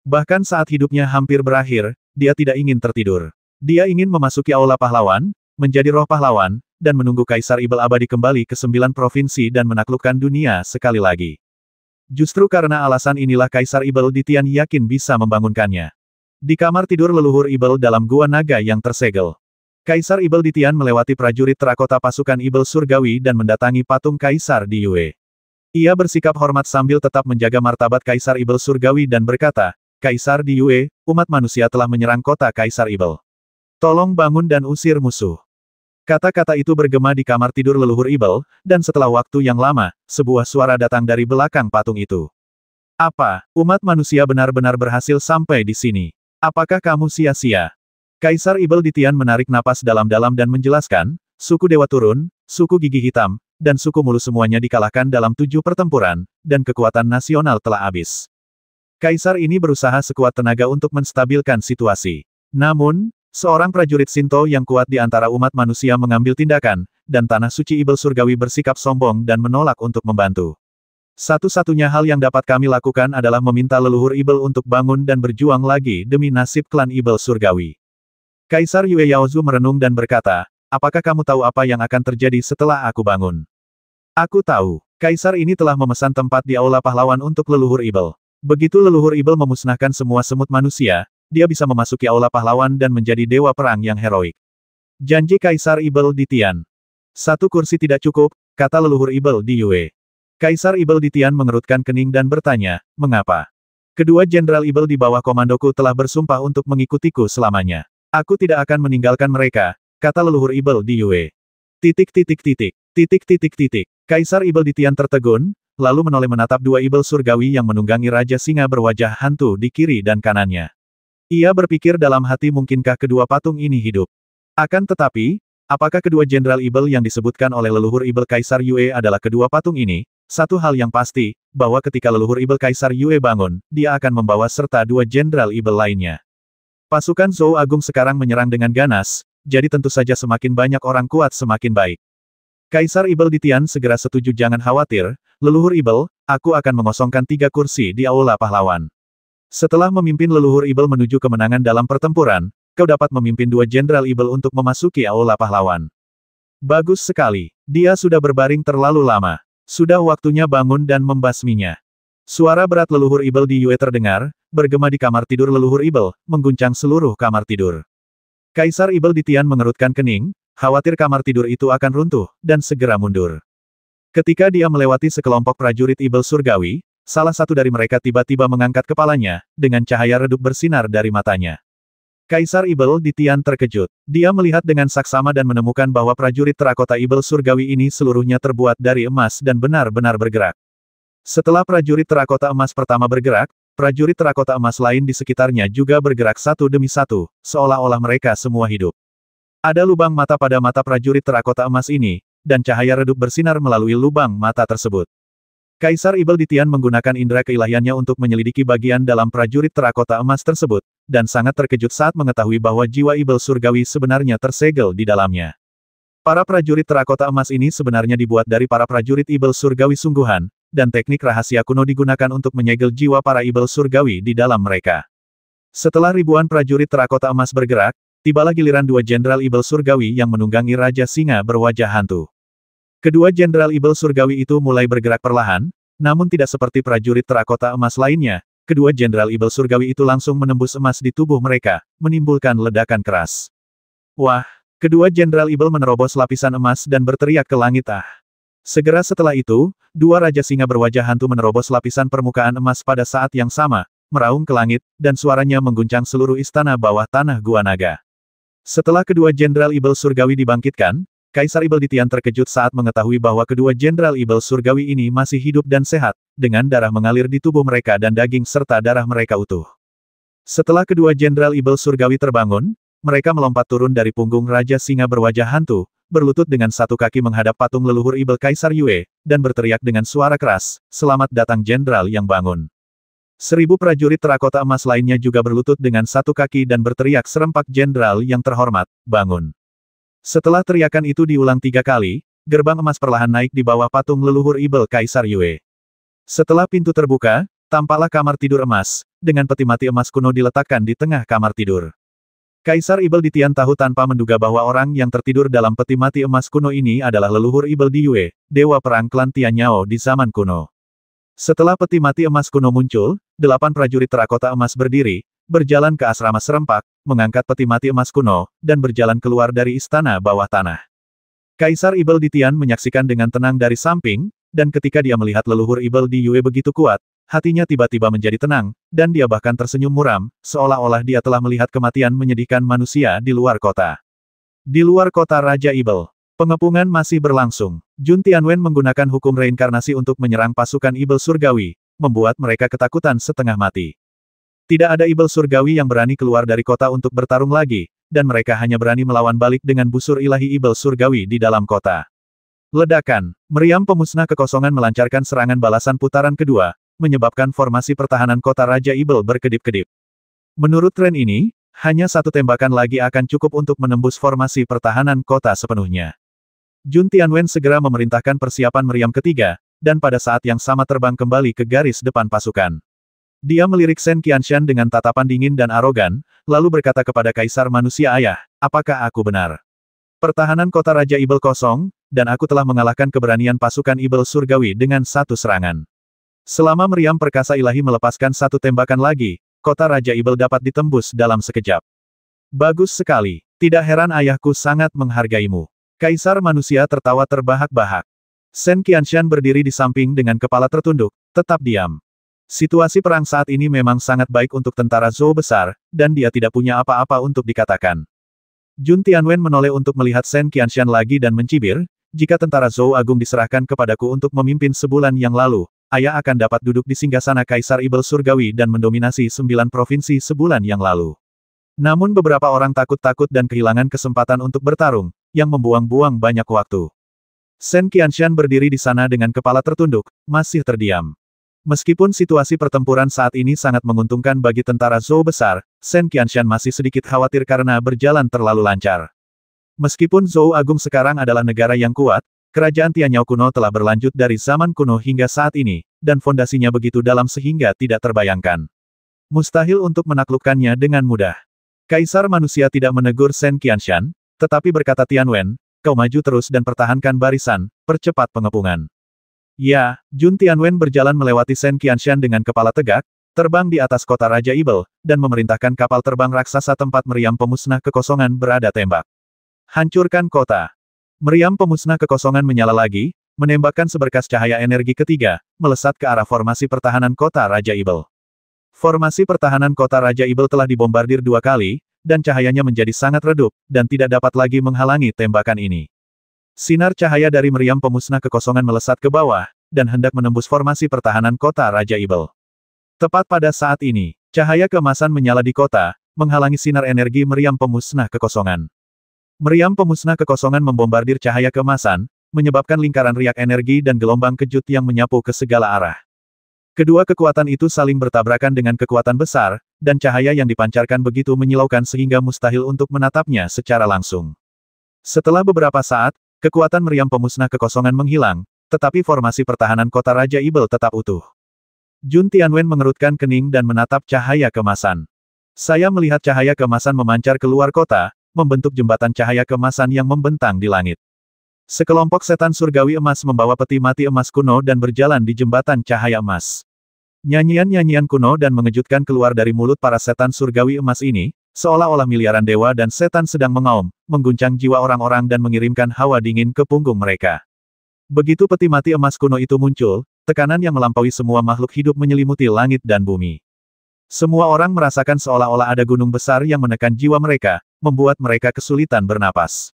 Bahkan saat hidupnya hampir berakhir, dia tidak ingin tertidur. Dia ingin memasuki aula pahlawan, menjadi roh pahlawan, dan menunggu Kaisar Ibel abadi kembali ke 9 provinsi dan menaklukkan dunia sekali lagi. Justru karena alasan inilah Kaisar Ibel di Tian yakin bisa membangunkannya. Di kamar tidur leluhur Ibel dalam gua naga yang tersegel. Kaisar Ibel di Tian melewati prajurit terakota pasukan Ibel surgawi dan mendatangi patung Kaisar di Yue. Ia bersikap hormat sambil tetap menjaga martabat Kaisar Ibel surgawi dan berkata, Kaisar di Yue, umat manusia telah menyerang kota Kaisar Ibel. Tolong bangun dan usir musuh. Kata-kata itu bergema di kamar tidur leluhur Ibel, dan setelah waktu yang lama, sebuah suara datang dari belakang patung itu. Apa, umat manusia benar-benar berhasil sampai di sini? Apakah kamu sia-sia? Kaisar Ibel di Tian menarik napas dalam-dalam dan menjelaskan, suku Dewa Turun, suku Gigi Hitam, dan suku Mulu semuanya dikalahkan dalam 7 pertempuran, dan kekuatan nasional telah habis. Kaisar ini berusaha sekuat tenaga untuk menstabilkan situasi. Namun, seorang prajurit Shinto yang kuat di antara umat manusia mengambil tindakan, dan tanah suci Ibel surgawi bersikap sombong dan menolak untuk membantu. Satu-satunya hal yang dapat kami lakukan adalah meminta leluhur Ibel untuk bangun dan berjuang lagi demi nasib klan Ibel surgawi. Kaisar Yue Yaozu merenung dan berkata, apakah kamu tahu apa yang akan terjadi setelah aku bangun? Aku tahu. Kaisar ini telah memesan tempat di Aula Pahlawan untuk leluhur Ibel. Begitu leluhur Ibel memusnahkan semua semut manusia, dia bisa memasuki Aula Pahlawan dan menjadi dewa perang yang heroik. Janji Kaisar Ibel di Tian. 1 kursi tidak cukup, kata leluhur Ibel di Yue. Kaisar Ibel di Tian mengerutkan kening dan bertanya, mengapa? Kedua jenderal Ibel di bawah komandoku telah bersumpah untuk mengikutiku selamanya. Aku tidak akan meninggalkan mereka, kata leluhur Ibel di Yue. Kaisar Ibel di Tian tertegun, lalu menoleh menatap 2 Ibel surgawi yang menunggangi Raja Singa berwajah hantu di kiri dan kanannya. Ia berpikir dalam hati mungkinkah kedua patung ini hidup. Akan tetapi, apakah kedua jenderal Ibel yang disebutkan oleh leluhur Ibel Kaisar Yue adalah kedua patung ini? Satu hal yang pasti, bahwa ketika leluhur Ibel Kaisar Yue bangun, dia akan membawa serta 2 jenderal Ibel lainnya. Pasukan Zhou Agung sekarang menyerang dengan ganas, jadi tentu saja semakin banyak orang kuat semakin baik. Kaisar Ibel di Tian segera setuju jangan khawatir, leluhur Ibel, aku akan mengosongkan 3 kursi di Aula Pahlawan. Setelah memimpin leluhur Ibel menuju kemenangan dalam pertempuran, kau dapat memimpin 2 jenderal Ibel untuk memasuki Aula Pahlawan. Bagus sekali, dia sudah berbaring terlalu lama. Sudah waktunya bangun dan membasminya. Suara berat leluhur Ibel di Yue terdengar, bergema di kamar tidur leluhur Ibel, mengguncang seluruh kamar tidur. Kaisar Ibel di Tian mengerutkan kening, khawatir kamar tidur itu akan runtuh, dan segera mundur. Ketika dia melewati sekelompok prajurit Ibel surgawi, salah satu dari mereka tiba-tiba mengangkat kepalanya, dengan cahaya redup bersinar dari matanya. Kaisar Ibel di Tian terkejut. Dia melihat dengan saksama dan menemukan bahwa prajurit terakota Ibel surgawi ini seluruhnya terbuat dari emas dan benar-benar bergerak. Setelah prajurit terakota emas pertama bergerak, prajurit terakota emas lain di sekitarnya juga bergerak satu demi satu, seolah-olah mereka semua hidup. Ada lubang mata pada mata prajurit terakota emas ini, dan cahaya redup bersinar melalui lubang mata tersebut. Kaisar Ibel di Tian menggunakan indera keilahiannya untuk menyelidiki bagian dalam prajurit terakota emas tersebut, dan sangat terkejut saat mengetahui bahwa jiwa Ibel surgawi sebenarnya tersegel di dalamnya. Para prajurit terakota emas ini sebenarnya dibuat dari para prajurit Ibel surgawi sungguhan, dan teknik rahasia kuno digunakan untuk menyegel jiwa para Ibel surgawi di dalam mereka. Setelah ribuan prajurit terakota emas bergerak, tibalah giliran 2 jenderal Ibel surgawi yang menunggangi Raja Singa berwajah hantu. Kedua jenderal Ibel surgawi itu mulai bergerak perlahan, namun tidak seperti prajurit terakota emas lainnya, kedua jenderal Ibel surgawi itu langsung menembus emas di tubuh mereka, menimbulkan ledakan keras. Wah, kedua jenderal Ibel menerobos lapisan emas dan berteriak ke langit ah. Segera setelah itu, 2 Raja Singa berwajah hantu menerobos lapisan permukaan emas pada saat yang sama, meraung ke langit, dan suaranya mengguncang seluruh istana bawah tanah Gua Naga. Setelah kedua jenderal Ibel surgawi dibangkitkan, Kaisar Ibel di Tian terkejut saat mengetahui bahwa kedua jenderal Ibel surgawi ini masih hidup dan sehat, dengan darah mengalir di tubuh mereka dan daging serta darah mereka utuh. Setelah kedua jenderal Ibel surgawi terbangun, mereka melompat turun dari punggung Raja Singa berwajah hantu, berlutut dengan satu kaki menghadap patung leluhur Ibel Kaisar Yue, dan berteriak dengan suara keras, "Selamat datang jenderal yang bangun." 1000 prajurit terakota emas lainnya juga berlutut dengan satu kaki dan berteriak serempak, "Jenderal yang terhormat, bangun." Setelah teriakan itu diulang 3 kali, gerbang emas perlahan naik di bawah patung leluhur Ibel Kaisar Yue. Setelah pintu terbuka, tampaklah kamar tidur emas, dengan peti mati emas kuno diletakkan di tengah kamar tidur. Kaisar Ibel di Tian tahu tanpa menduga bahwa orang yang tertidur dalam peti mati emas kuno ini adalah leluhur Ibel di Yue, dewa perang klan Tianyao di zaman kuno. Setelah peti mati emas kuno muncul, 8 prajurit terakota emas berdiri, berjalan ke asrama serempak, mengangkat peti mati emas kuno, dan berjalan keluar dari istana bawah tanah. Kaisar Ibel Ditian menyaksikan dengan tenang dari samping, dan ketika dia melihat leluhur Ibel di Yue begitu kuat, hatinya tiba-tiba menjadi tenang, dan dia bahkan tersenyum muram, seolah-olah dia telah melihat kematian menyedihkan manusia di luar kota. Di luar kota Raja Ibel, pengepungan masih berlangsung. Jun Tianwen menggunakan hukum reinkarnasi untuk menyerang pasukan Ibel Surgawi, membuat mereka ketakutan setengah mati. Tidak ada Ibel Surgawi yang berani keluar dari kota untuk bertarung lagi, dan mereka hanya berani melawan balik dengan busur ilahi Ibel Surgawi di dalam kota. Ledakan, meriam pemusnah kekosongan melancarkan serangan balasan putaran kedua, menyebabkan formasi pertahanan kota Raja Ibel berkedip-kedip. Menurut tren ini, hanya satu tembakan lagi akan cukup untuk menembus formasi pertahanan kota sepenuhnya. Jun Tianwen segera memerintahkan persiapan meriam ketiga, dan pada saat yang sama terbang kembali ke garis depan pasukan. Dia melirik Shen Qianshan dengan tatapan dingin dan arogan, lalu berkata kepada Kaisar Manusia Ayah, apakah aku benar? Pertahanan kota Raja Ibel kosong, dan aku telah mengalahkan keberanian pasukan Ibel Surgawi dengan satu serangan. Selama meriam perkasa ilahi melepaskan satu tembakan lagi, kota Raja Ibel dapat ditembus dalam sekejap. Bagus sekali. Tidak heran ayahku sangat menghargaimu. Kaisar Manusia tertawa terbahak-bahak. Shen Qianshan berdiri di samping dengan kepala tertunduk, tetap diam. Situasi perang saat ini memang sangat baik untuk tentara Zhou besar, dan dia tidak punya apa-apa untuk dikatakan. Jun Tianwen menoleh untuk melihat Shen Qianshan lagi dan mencibir, jika tentara Zhou Agung diserahkan kepadaku untuk memimpin sebulan yang lalu, ayah akan dapat duduk di singgasana Kaisar Ibel Surgawi dan mendominasi 9 provinsi sebulan yang lalu. Namun beberapa orang takut-takut dan kehilangan kesempatan untuk bertarung, yang membuang-buang banyak waktu. Shen Qianshan berdiri di sana dengan kepala tertunduk, masih terdiam. Meskipun situasi pertempuran saat ini sangat menguntungkan bagi tentara Zhou besar, Shen Qianshan masih sedikit khawatir karena berjalan terlalu lancar. Meskipun Zhou Agung sekarang adalah negara yang kuat, kerajaan Tianyao kuno telah berlanjut dari zaman kuno hingga saat ini, dan fondasinya begitu dalam sehingga tidak terbayangkan. Mustahil untuk menaklukkannya dengan mudah. Kaisar Manusia tidak menegur Shen Qianshan, tetapi berkata Tianwen, kau maju terus dan pertahankan barisan, percepat pengepungan. Ya, Jun Tianwen berjalan melewati Shen Qianshan dengan kepala tegak, terbang di atas kota Raja Ibel, dan memerintahkan kapal terbang raksasa tempat meriam pemusnah kekosongan berada tembak. Hancurkan kota. Meriam pemusnah kekosongan menyala lagi, menembakkan seberkas cahaya energi ketiga, melesat ke arah formasi pertahanan kota Raja Ibel. Formasi pertahanan kota Raja Ibel telah dibombardir 2 kali, dan cahayanya menjadi sangat redup, dan tidak dapat lagi menghalangi tembakan ini. Sinar cahaya dari meriam pemusnah kekosongan melesat ke bawah, dan hendak menembus formasi pertahanan kota Raja Ibel. Tepat pada saat ini, cahaya keemasan menyala di kota, menghalangi sinar energi meriam pemusnah kekosongan. Meriam pemusnah kekosongan membombardir cahaya keemasan, menyebabkan lingkaran riak energi dan gelombang kejut yang menyapu ke segala arah. Kedua kekuatan itu saling bertabrakan dengan kekuatan besar, dan cahaya yang dipancarkan begitu menyilaukan sehingga mustahil untuk menatapnya secara langsung. Setelah beberapa saat, kekuatan meriam pemusnah kekosongan menghilang, tetapi formasi pertahanan kota Raja Ibel tetap utuh. Jun Tianwen mengerutkan kening dan menatap cahaya keemasan. Saya melihat cahaya keemasan memancar keluar kota, membentuk jembatan cahaya keemasan yang membentang di langit. Sekelompok setan surgawi emas membawa peti mati emas kuno dan berjalan di jembatan cahaya emas. Nyanyian-nyanyian kuno dan mengejutkan keluar dari mulut para setan surgawi emas ini, seolah-olah miliaran dewa dan setan sedang mengaum, mengguncang jiwa orang-orang dan mengirimkan hawa dingin ke punggung mereka. Begitu peti mati emas kuno itu muncul, tekanan yang melampaui semua makhluk hidup menyelimuti langit dan bumi. Semua orang merasakan seolah-olah ada gunung besar yang menekan jiwa mereka, membuat mereka kesulitan bernapas.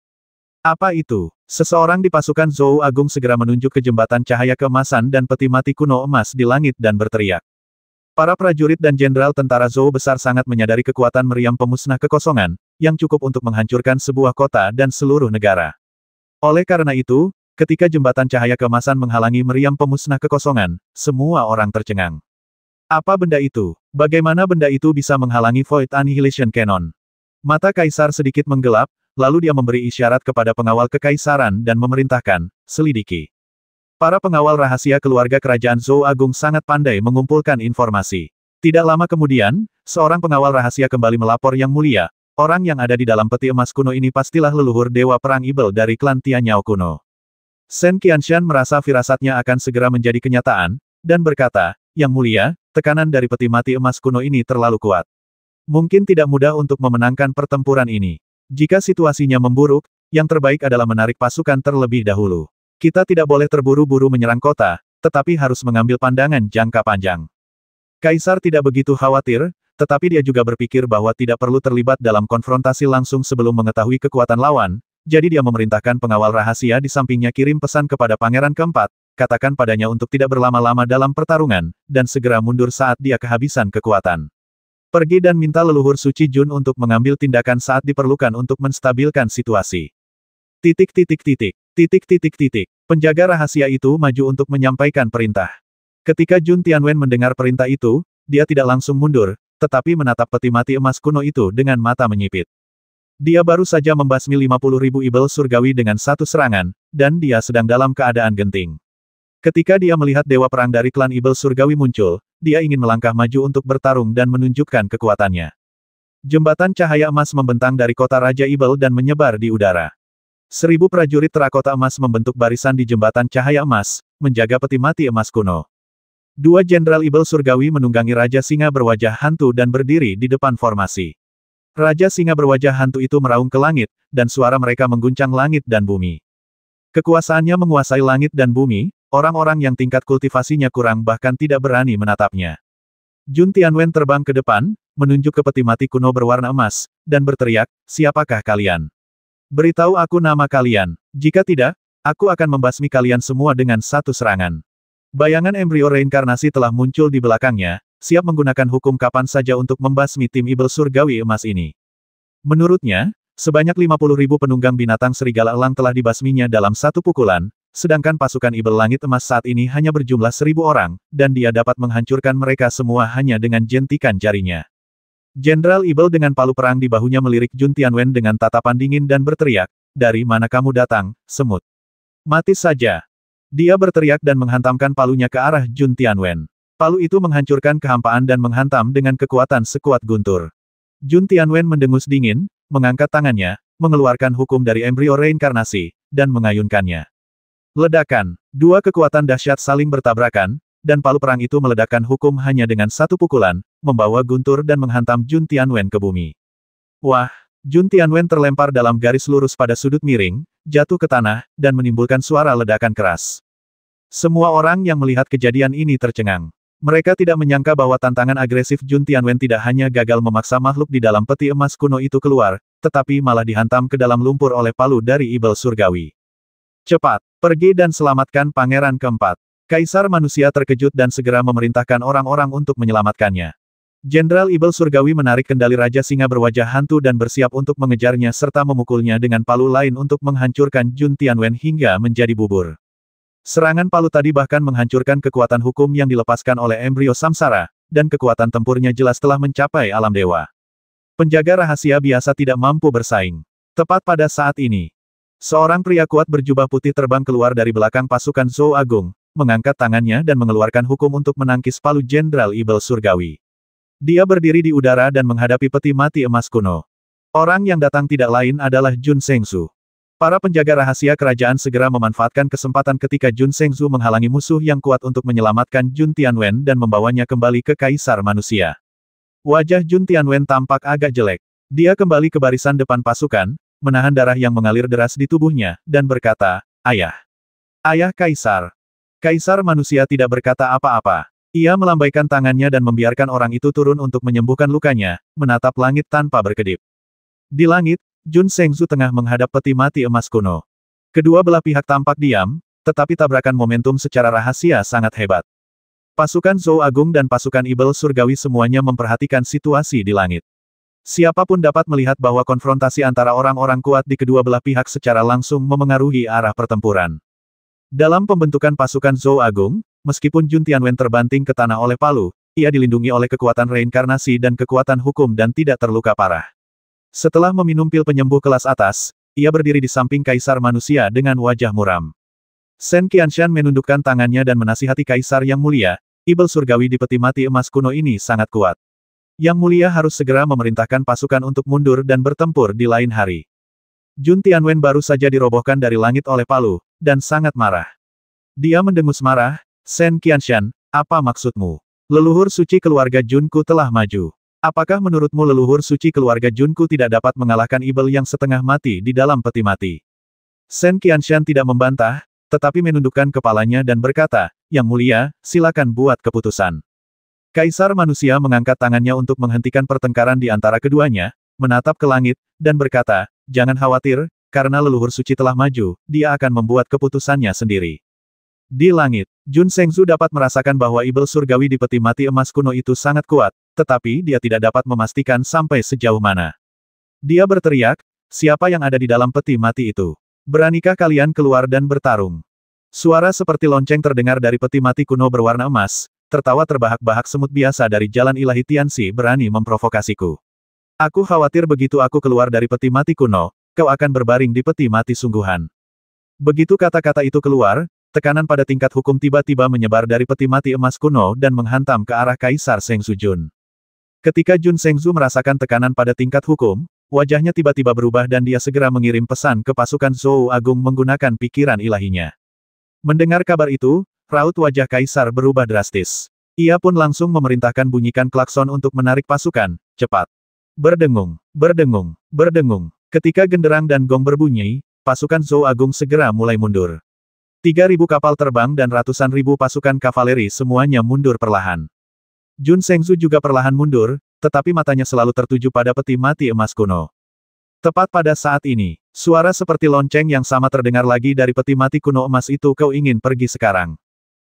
Apa itu? Seseorang di pasukan Zhou Agung segera menunjuk ke jembatan cahaya keemasan dan peti mati kuno emas di langit dan berteriak. Para prajurit dan jenderal tentara Zhou besar sangat menyadari kekuatan meriam pemusnah kekosongan, yang cukup untuk menghancurkan sebuah kota dan seluruh negara. Oleh karena itu, ketika jembatan cahaya keemasan menghalangi meriam pemusnah kekosongan, semua orang tercengang. Apa benda itu? Bagaimana benda itu bisa menghalangi Void Annihilation Cannon? Mata Kaisar sedikit menggelap, lalu dia memberi isyarat kepada pengawal kekaisaran dan memerintahkan, selidiki. Para pengawal rahasia keluarga kerajaan Zhou Agung sangat pandai mengumpulkan informasi. Tidak lama kemudian, seorang pengawal rahasia kembali melapor yang mulia, orang yang ada di dalam peti emas kuno ini pastilah leluhur dewa perang Ibel dari klan Tianyao kuno. Shen Qianshan merasa firasatnya akan segera menjadi kenyataan, dan berkata, Yang mulia, tekanan dari peti mati emas kuno ini terlalu kuat. Mungkin tidak mudah untuk memenangkan pertempuran ini. Jika situasinya memburuk, yang terbaik adalah menarik pasukan terlebih dahulu. Kita tidak boleh terburu-buru menyerang kota, tetapi harus mengambil pandangan jangka panjang. Kaisar tidak begitu khawatir, tetapi dia juga berpikir bahwa tidak perlu terlibat dalam konfrontasi langsung sebelum mengetahui kekuatan lawan, jadi dia memerintahkan pengawal rahasia di sampingnya kirim pesan kepada Pangeran keempat, katakan padanya untuk tidak berlama-lama dalam pertarungan, dan segera mundur saat dia kehabisan kekuatan. Pergi dan minta leluhur suci Jun untuk mengambil tindakan saat diperlukan untuk menstabilkan situasi. Penjaga rahasia itu maju untuk menyampaikan perintah. Ketika Jun Tianwen mendengar perintah itu, dia tidak langsung mundur, tetapi menatap peti mati emas kuno itu dengan mata menyipit. Dia baru saja membasmi 50.000 ibel surgawi dengan satu serangan, dan dia sedang dalam keadaan genting. Ketika dia melihat dewa perang dari klan ibel surgawi muncul, dia ingin melangkah maju untuk bertarung dan menunjukkan kekuatannya. Jembatan cahaya emas membentang dari kota Raja Ibel dan menyebar di udara. 1000 prajurit terakota emas membentuk barisan di jembatan cahaya emas, menjaga peti mati emas kuno. 2 jenderal Ibel surgawi menunggangi Raja Singa berwajah hantu dan berdiri di depan formasi. Raja Singa berwajah hantu itu meraung ke langit, dan suara mereka mengguncang langit dan bumi. Kekuasaannya menguasai langit dan bumi, orang-orang yang tingkat kultivasinya kurang bahkan tidak berani menatapnya. Jun Tianwen terbang ke depan, menunjuk ke peti mati kuno berwarna emas, dan berteriak, "Siapakah kalian? Beritahu aku nama kalian. Jika tidak, aku akan membasmi kalian semua dengan satu serangan." Bayangan embrio reinkarnasi telah muncul di belakangnya, siap menggunakan hukum kapan saja untuk membasmi tim Ibel surgawi emas ini. Menurutnya, sebanyak 50.000 penunggang binatang serigala elang telah dibasminya dalam satu pukulan, sedangkan pasukan Ibel langit emas saat ini hanya berjumlah 1000 orang, dan dia dapat menghancurkan mereka semua hanya dengan jentikan jarinya. Jenderal Ibel dengan palu perang di bahunya melirik Jun Tianwen dengan tatapan dingin dan berteriak, "Dari mana kamu datang, semut? Mati saja!" Dia berteriak dan menghantamkan palunya ke arah Jun Tianwen. Palu itu menghancurkan kehampaan dan menghantam dengan kekuatan sekuat guntur. Jun Tianwen mendengus dingin, mengangkat tangannya, mengeluarkan hukum dari embrio reinkarnasi, dan mengayunkannya. Ledakan. 2 kekuatan dahsyat saling bertabrakan, dan palu perang itu meledakkan hukum hanya dengan satu pukulan, membawa guntur dan menghantam Jun Tianwen ke bumi. Wah! Jun Tianwen terlempar dalam garis lurus pada sudut miring, jatuh ke tanah, dan menimbulkan suara ledakan keras. Semua orang yang melihat kejadian ini tercengang. Mereka tidak menyangka bahwa tantangan agresif Jun Tianwen tidak hanya gagal memaksa makhluk di dalam peti emas kuno itu keluar, tetapi malah dihantam ke dalam lumpur oleh palu dari Ibel surgawi. Cepat, pergi dan selamatkan Pangeran keempat. Kaisar manusia terkejut dan segera memerintahkan orang-orang untuk menyelamatkannya. Jenderal Ibel surgawi menarik kendali Raja Singa berwajah hantu dan bersiap untuk mengejarnya serta memukulnya dengan palu lain untuk menghancurkan Jun Tianwen hingga menjadi bubur. Serangan palu tadi bahkan menghancurkan kekuatan hukum yang dilepaskan oleh embrio samsara, dan kekuatan tempurnya jelas telah mencapai alam dewa. Penjaga rahasia biasa tidak mampu bersaing. Tepat pada saat ini, seorang pria kuat berjubah putih terbang keluar dari belakang pasukan Zhou Agung, mengangkat tangannya dan mengeluarkan hukum untuk menangkis palu Jenderal Ibel surgawi. Dia berdiri di udara dan menghadapi peti mati emas kuno. Orang yang datang tidak lain adalah Jun Zhengzu. Para penjaga rahasia kerajaan segera memanfaatkan kesempatan ketika Jun Zhengzu menghalangi musuh yang kuat untuk menyelamatkan Jun Tianwen dan membawanya kembali ke Kaisar Manusia. Wajah Jun Tianwen tampak agak jelek. Dia kembali ke barisan depan pasukan, menahan darah yang mengalir deras di tubuhnya, dan berkata, "Ayah. Ayah Kaisar." Kaisar Manusia tidak berkata apa-apa. Ia melambaikan tangannya dan membiarkan orang itu turun untuk menyembuhkan lukanya, menatap langit tanpa berkedip. Di langit, Jun Zhengzu tengah menghadap peti mati emas kuno. Kedua belah pihak tampak diam, tetapi tabrakan momentum secara rahasia sangat hebat. Pasukan Zhou Agung dan pasukan Ibel surgawi semuanya memperhatikan situasi di langit. Siapapun dapat melihat bahwa konfrontasi antara orang-orang kuat di kedua belah pihak secara langsung memengaruhi arah pertempuran. Dalam pembentukan pasukan Zhou Agung, meskipun Jun Tianwen terbanting ke tanah oleh palu, ia dilindungi oleh kekuatan reinkarnasi dan kekuatan hukum dan tidak terluka parah. Setelah meminum pil penyembuh kelas atas, ia berdiri di samping Kaisar Manusia dengan wajah muram. Shen Qianshan menundukkan tangannya dan menasihati Kaisar yang mulia, Ibel surgawi di peti mati emas kuno ini sangat kuat. Yang mulia harus segera memerintahkan pasukan untuk mundur dan bertempur di lain hari. Jun Tianwen baru saja dirobohkan dari langit oleh palu, dan sangat marah. Dia mendengus marah, "Shen Qianshan, apa maksudmu? Leluhur suci keluarga Junku telah maju. Apakah menurutmu leluhur suci keluarga Junku tidak dapat mengalahkan Ibel yang setengah mati di dalam peti mati? Shen Qianshan tidak membantah, tetapi menundukkan kepalanya dan berkata, Yang Mulia, silakan buat keputusan. Kaisar manusia mengangkat tangannya untuk menghentikan pertengkaran di antara keduanya, menatap ke langit, dan berkata, Jangan khawatir, karena leluhur suci telah maju, dia akan membuat keputusannya sendiri. Di langit, Jun Zhengzu dapat merasakan bahwa Ibel surgawi di peti mati emas kuno itu sangat kuat, tetapi dia tidak dapat memastikan sampai sejauh mana. Dia berteriak, siapa yang ada di dalam peti mati itu? Beranikah kalian keluar dan bertarung? Suara seperti lonceng terdengar dari peti mati kuno berwarna emas, tertawa terbahak-bahak semut biasa dari jalan ilahi Tianxi berani memprovokasiku. Aku khawatir begitu aku keluar dari peti mati kuno, kau akan berbaring di peti mati sungguhan. Begitu kata-kata itu keluar, tekanan pada tingkat hukum tiba-tiba menyebar dari peti mati emas kuno dan menghantam ke arah Kaisar Zhengzu Jun. Ketika Jun Zhengzu merasakan tekanan pada tingkat hukum, wajahnya tiba-tiba berubah dan dia segera mengirim pesan ke pasukan Zhou Agung menggunakan pikiran ilahinya. Mendengar kabar itu, raut wajah Kaisar berubah drastis. Ia pun langsung memerintahkan bunyikan klakson untuk menarik pasukan, cepat. Berdengung, berdengung, berdengung. Ketika genderang dan gong berbunyi, pasukan Zhou Agung segera mulai mundur. 3.000 kapal terbang dan ratusan ribu pasukan kavaleri semuanya mundur perlahan. Jun Zhengzu juga perlahan mundur, tetapi matanya selalu tertuju pada peti mati emas kuno. Tepat pada saat ini, suara seperti lonceng yang sama terdengar lagi dari peti mati kuno emas itu. Kau ingin pergi sekarang?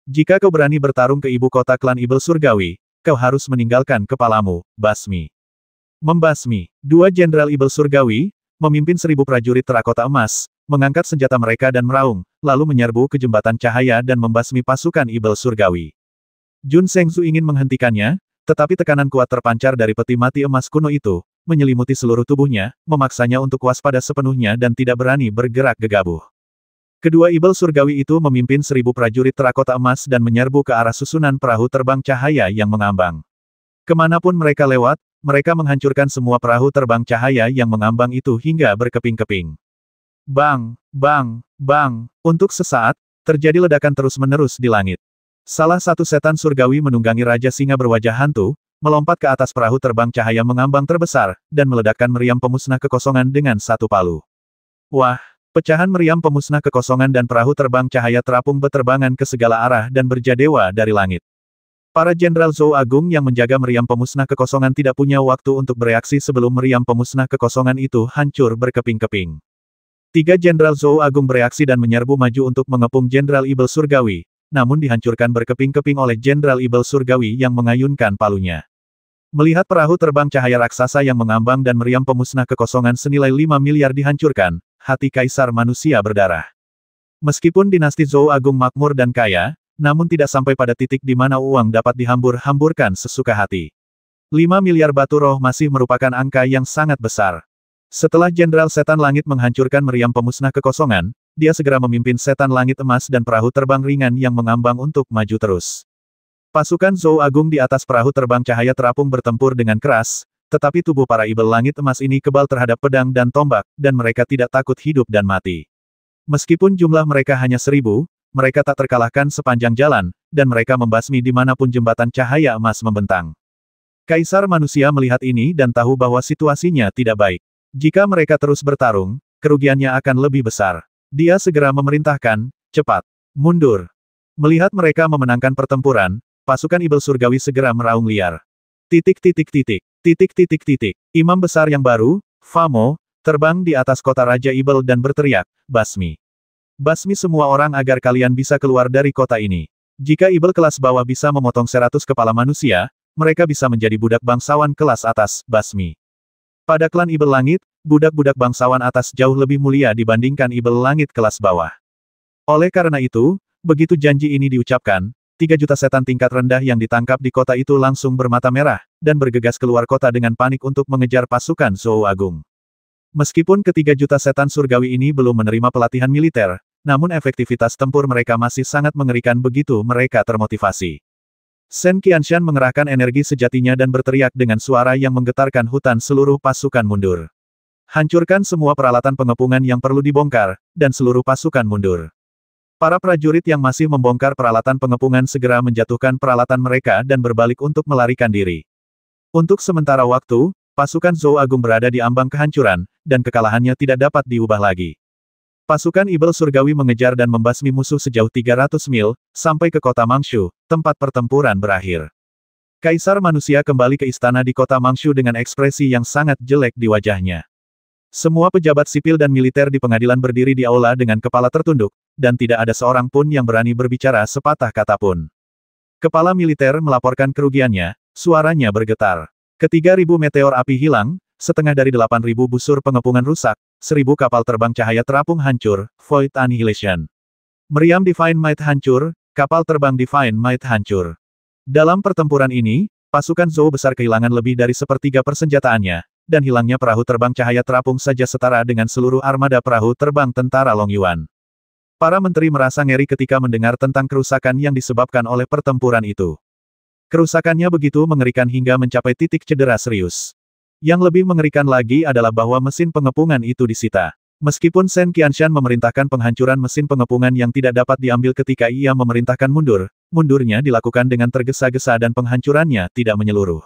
Jika kau berani bertarung ke ibu kota klan Ibel Surgawi, kau harus meninggalkan kepalamu, basmi. Membasmi. 2 Jenderal Ibel Surgawi, memimpin 1.000 prajurit terakota emas, mengangkat senjata mereka dan meraung, lalu menyerbu ke jembatan cahaya dan membasmi pasukan Ibel Surgawi. Jun Zhengzu ingin menghentikannya, tetapi tekanan kuat terpancar dari peti mati emas kuno itu, menyelimuti seluruh tubuhnya, memaksanya untuk waspada sepenuhnya dan tidak berani bergerak gegabah. Kedua Ibel Surgawi itu memimpin 1.000 prajurit terakota emas dan menyerbu ke arah susunan perahu terbang cahaya yang mengambang. Kemanapun mereka lewat, mereka menghancurkan semua perahu terbang cahaya yang mengambang itu hingga berkeping-keping. Bang, bang, bang. Untuk sesaat, terjadi ledakan terus-menerus di langit. Salah satu setan surgawi menunggangi Raja Singa berwajah hantu, melompat ke atas perahu terbang cahaya mengambang terbesar, dan meledakkan meriam pemusnah kekosongan dengan satu palu. Wah, pecahan meriam pemusnah kekosongan dan perahu terbang cahaya terapung beterbangan ke segala arah dan berjadewa dari langit. Para Jenderal Zhou Agung yang menjaga meriam pemusnah kekosongan tidak punya waktu untuk bereaksi sebelum meriam pemusnah kekosongan itu hancur berkeping-keping. 3 Jenderal Zhou Agung bereaksi dan menyerbu maju untuk mengepung Jenderal Ibel Surgawi, namun dihancurkan berkeping-keping oleh Jenderal Ibel Surgawi yang mengayunkan palunya. Melihat perahu terbang cahaya raksasa yang mengambang dan meriam pemusnah kekosongan senilai 5 miliar dihancurkan, hati Kaisar manusia berdarah. Meskipun dinasti Zhou Agung makmur dan kaya, namun tidak sampai pada titik di mana uang dapat dihambur-hamburkan sesuka hati. 5 miliar batu roh masih merupakan angka yang sangat besar. Setelah Jenderal Setan Langit menghancurkan meriam pemusnah kekosongan, dia segera memimpin Setan Langit Emas dan perahu terbang ringan yang mengambang untuk maju terus. Pasukan Zhou Agung di atas perahu terbang cahaya terapung bertempur dengan keras, tetapi tubuh para Ibel Langit Emas ini kebal terhadap pedang dan tombak, dan mereka tidak takut hidup dan mati. Meskipun jumlah mereka hanya 1.000, mereka tak terkalahkan sepanjang jalan, dan mereka membasmi dimanapun jembatan cahaya emas membentang. Kaisar manusia melihat ini dan tahu bahwa situasinya tidak baik. Jika mereka terus bertarung, kerugiannya akan lebih besar. Dia segera memerintahkan, cepat, mundur. Melihat mereka memenangkan pertempuran, pasukan Ibel Surgawi segera meraung liar. Titik titik titik, titik titik titik. Imam besar yang baru, Famo, terbang di atas kota Raja Ibel dan berteriak, basmi. Basmi semua orang agar kalian bisa keluar dari kota ini. Jika Ibel kelas bawah bisa memotong 100 kepala manusia, mereka bisa menjadi budak bangsawan kelas atas, basmi. Pada klan Ibel Langit, budak-budak bangsawan atas jauh lebih mulia dibandingkan Ibel Langit kelas bawah. Oleh karena itu, begitu janji ini diucapkan, 3 juta setan tingkat rendah yang ditangkap di kota itu langsung bermata merah, dan bergegas keluar kota dengan panik untuk mengejar pasukan Zhou Agung. Meskipun ke-3 juta setan surgawi ini belum menerima pelatihan militer, namun efektivitas tempur mereka masih sangat mengerikan begitu mereka termotivasi. Shen Qianshan mengerahkan energi sejatinya dan berteriak dengan suara yang menggetarkan hutan seluruh pasukan mundur. Hancurkan semua peralatan pengepungan yang perlu dibongkar, dan seluruh pasukan mundur. Para prajurit yang masih membongkar peralatan pengepungan segera menjatuhkan peralatan mereka dan berbalik untuk melarikan diri. Untuk sementara waktu, pasukan Zhou Agung berada di ambang kehancuran, dan kekalahannya tidak dapat diubah lagi. Pasukan Ibel Surgawi mengejar dan membasmi musuh sejauh 300 mil, sampai ke kota Mangshu, tempat pertempuran berakhir. Kaisar manusia kembali ke istana di kota Mangshu dengan ekspresi yang sangat jelek di wajahnya. Semua pejabat sipil dan militer di pengadilan berdiri di aula dengan kepala tertunduk, dan tidak ada seorang pun yang berani berbicara sepatah kata pun. Kepala militer melaporkan kerugiannya, suaranya bergetar. Ke-3.000 meteor api hilang, setengah dari 8.000 busur pengepungan rusak, 1.000 kapal terbang cahaya terapung hancur, Void Annihilation. Meriam Divine Might hancur, kapal terbang Divine Might hancur. Dalam pertempuran ini, pasukan Zhou besar kehilangan lebih dari sepertiga persenjataannya, dan hilangnya perahu terbang cahaya terapung saja setara dengan seluruh armada perahu terbang tentara Long Yuan. Para menteri merasa ngeri ketika mendengar tentang kerusakan yang disebabkan oleh pertempuran itu. Kerusakannya begitu mengerikan hingga mencapai titik cedera serius. Yang lebih mengerikan lagi adalah bahwa mesin pengepungan itu disita. Meskipun Shen Qianshan memerintahkan penghancuran mesin pengepungan yang tidak dapat diambil ketika ia memerintahkan mundurnya dilakukan dengan tergesa-gesa dan penghancurannya tidak menyeluruh.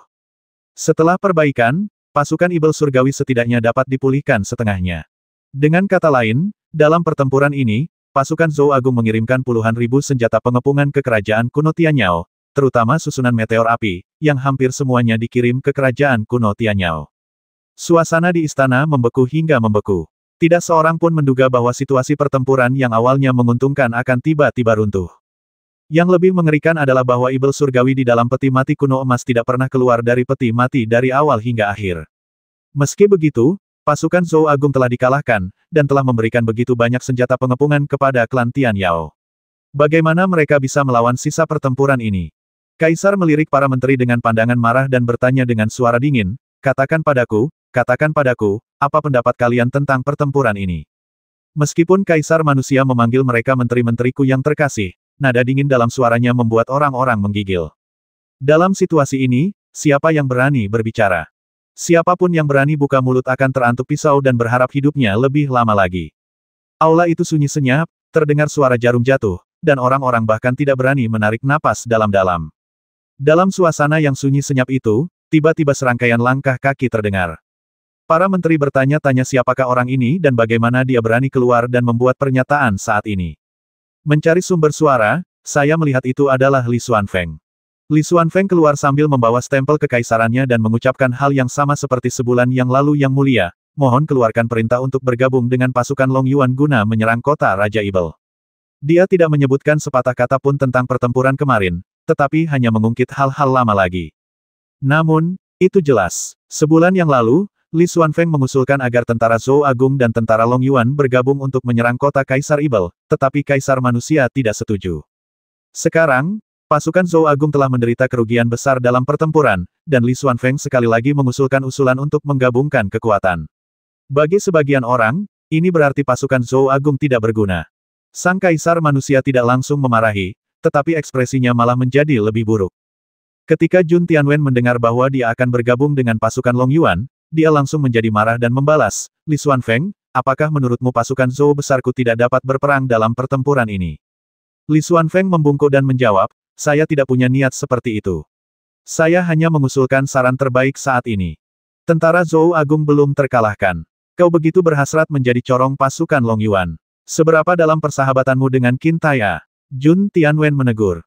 Setelah perbaikan, pasukan Ibel Surgawi setidaknya dapat dipulihkan setengahnya. Dengan kata lain, dalam pertempuran ini, pasukan Zhou Agung mengirimkan puluhan ribu senjata pengepungan ke kerajaan kuno Tianyao, terutama susunan meteor api, yang hampir semuanya dikirim ke kerajaan kuno Tianyao. Suasana di istana membeku hingga membeku. Tidak seorang pun menduga bahwa situasi pertempuran yang awalnya menguntungkan akan tiba-tiba runtuh. Yang lebih mengerikan adalah bahwa Ibel Surgawi di dalam peti mati kuno emas tidak pernah keluar dari peti mati dari awal hingga akhir. Meski begitu, pasukan Zhou Agung telah dikalahkan, dan telah memberikan begitu banyak senjata pengepungan kepada klan Tianyao. Bagaimana mereka bisa melawan sisa pertempuran ini? Kaisar melirik para menteri dengan pandangan marah dan bertanya dengan suara dingin, katakan padaku, apa pendapat kalian tentang pertempuran ini? Meskipun Kaisar manusia memanggil mereka menteri-menteriku yang terkasih, nada dingin dalam suaranya membuat orang-orang menggigil. Dalam situasi ini, siapa yang berani berbicara? Siapapun yang berani buka mulut akan terantuk pisau dan berharap hidupnya lebih lama lagi. Aula itu sunyi senyap, terdengar suara jarum jatuh, dan orang-orang bahkan tidak berani menarik napas dalam-dalam. Dalam suasana yang sunyi senyap itu, tiba-tiba serangkaian langkah kaki terdengar. Para menteri bertanya-tanya siapakah orang ini dan bagaimana dia berani keluar dan membuat pernyataan saat ini. Mencari sumber suara, saya melihat itu adalah Li Xuanfeng. Li Xuanfeng keluar sambil membawa stempel kekaisarannya dan mengucapkan hal yang sama seperti sebulan yang lalu yang mulia, mohon keluarkan perintah untuk bergabung dengan pasukan Long Yuan guna menyerang kota Raja Ibel. Dia tidak menyebutkan sepatah kata pun tentang pertempuran kemarin, tetapi hanya mengungkit hal-hal lama lagi. Namun, itu jelas. Sebulan yang lalu, Li Xuanfeng mengusulkan agar tentara Zhou Agung dan tentara Long Yuan bergabung untuk menyerang kota Kaisar Ibel, tetapi Kaisar manusia tidak setuju. Sekarang, pasukan Zhou Agung telah menderita kerugian besar dalam pertempuran, dan Li Xuanfeng sekali lagi mengusulkan usulan untuk menggabungkan kekuatan. Bagi sebagian orang, ini berarti pasukan Zhou Agung tidak berguna. Sang Kaisar manusia tidak langsung memarahi, tetapi ekspresinya malah menjadi lebih buruk. Ketika Jun Tianwen mendengar bahwa dia akan bergabung dengan pasukan Long Yuan, dia langsung menjadi marah dan membalas, Li Xuanfeng, apakah menurutmu pasukan Zhou besarku tidak dapat berperang dalam pertempuran ini? Li Xuanfeng membungkuk dan menjawab, saya tidak punya niat seperti itu. Saya hanya mengusulkan saran terbaik saat ini. Tentara Zhou Agung belum terkalahkan. Kau begitu berhasrat menjadi corong pasukan Long Yuan. Seberapa dalam persahabatanmu dengan Qin Taya? Jun Tianwen menegur.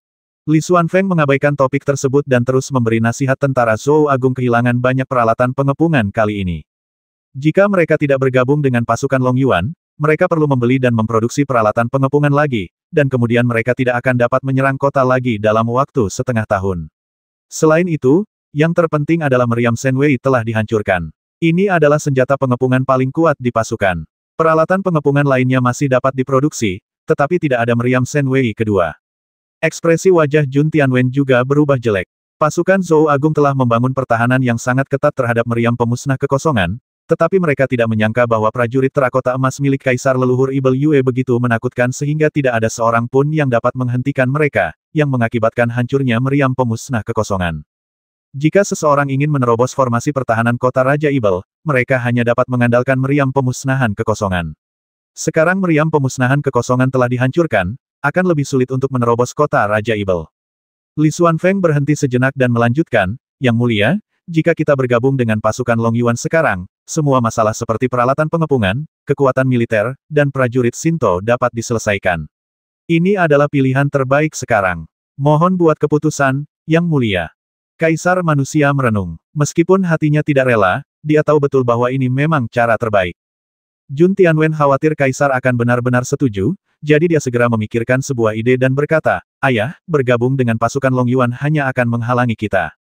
Li Xuanfeng mengabaikan topik tersebut dan terus memberi nasihat tentara Zhou Agung kehilangan banyak peralatan pengepungan kali ini. Jika mereka tidak bergabung dengan pasukan Long Yuan, mereka perlu membeli dan memproduksi peralatan pengepungan lagi, dan kemudian mereka tidak akan dapat menyerang kota lagi dalam waktu setengah tahun. Selain itu, yang terpenting adalah meriam Shenwei telah dihancurkan. Ini adalah senjata pengepungan paling kuat di pasukan. Peralatan pengepungan lainnya masih dapat diproduksi, tetapi tidak ada meriam Shenwei kedua. Ekspresi wajah Jun Tianwen juga berubah jelek. Pasukan Zhou Agung telah membangun pertahanan yang sangat ketat terhadap meriam pemusnah kekosongan, tetapi mereka tidak menyangka bahwa prajurit terakota emas milik Kaisar leluhur Ibel Yue begitu menakutkan sehingga tidak ada seorang pun yang dapat menghentikan mereka, yang mengakibatkan hancurnya meriam pemusnah kekosongan. Jika seseorang ingin menerobos formasi pertahanan kota Raja Ibel, mereka hanya dapat mengandalkan meriam pemusnahan kekosongan. Sekarang meriam pemusnahan kekosongan telah dihancurkan, akan lebih sulit untuk menerobos kota Raja Ibel. Li Xuanfeng berhenti sejenak dan melanjutkan, Yang Mulia, jika kita bergabung dengan pasukan Long Yuan sekarang, semua masalah seperti peralatan pengepungan, kekuatan militer, dan prajurit Shinto dapat diselesaikan. Ini adalah pilihan terbaik sekarang. Mohon buat keputusan, Yang Mulia. Kaisar manusia merenung. Meskipun hatinya tidak rela, dia tahu betul bahwa ini memang cara terbaik. Jun Tianwen khawatir Kaisar akan benar-benar setuju, jadi dia segera memikirkan sebuah ide dan berkata, "Ayah, bergabung dengan pasukan Long Yuan hanya akan menghalangi kita.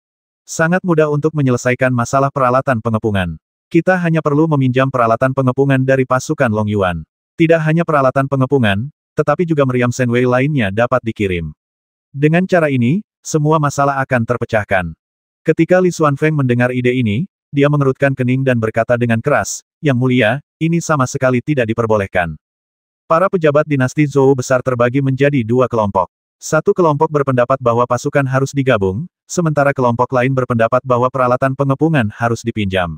Sangat mudah untuk menyelesaikan masalah peralatan pengepungan. Kita hanya perlu meminjam peralatan pengepungan dari pasukan Long Yuan. Tidak hanya peralatan pengepungan, tetapi juga meriam Shenwei lainnya dapat dikirim. Dengan cara ini, semua masalah akan terpecahkan." Ketika Li Xuanfeng mendengar ide ini, dia mengerutkan kening dan berkata dengan keras, "Yang Mulia, ini sama sekali tidak diperbolehkan." Para pejabat dinasti Zhou besar terbagi menjadi dua kelompok. Satu kelompok berpendapat bahwa pasukan harus digabung, sementara kelompok lain berpendapat bahwa peralatan pengepungan harus dipinjam.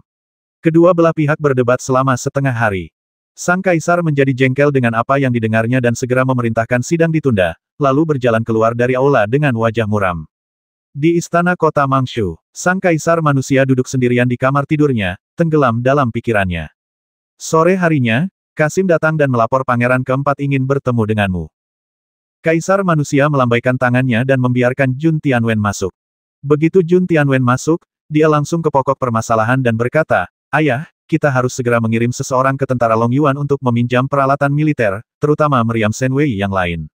Kedua belah pihak berdebat selama setengah hari. Sang kaisar menjadi jengkel dengan apa yang didengarnya dan segera memerintahkan sidang ditunda, lalu berjalan keluar dari aula dengan wajah muram. Di istana kota Mangshu, sang kaisar manusia duduk sendirian di kamar tidurnya, tenggelam dalam pikirannya. Sore harinya, Kasim datang dan melapor pangeran keempat ingin bertemu denganmu. Kaisar manusia melambaikan tangannya dan membiarkan Jun Tianwen masuk. Begitu Jun Tianwen masuk, dia langsung ke pokok permasalahan dan berkata, "Ayah, kita harus segera mengirim seseorang ke tentara Long Yuan untuk meminjam peralatan militer, terutama meriam Shenwei yang lain.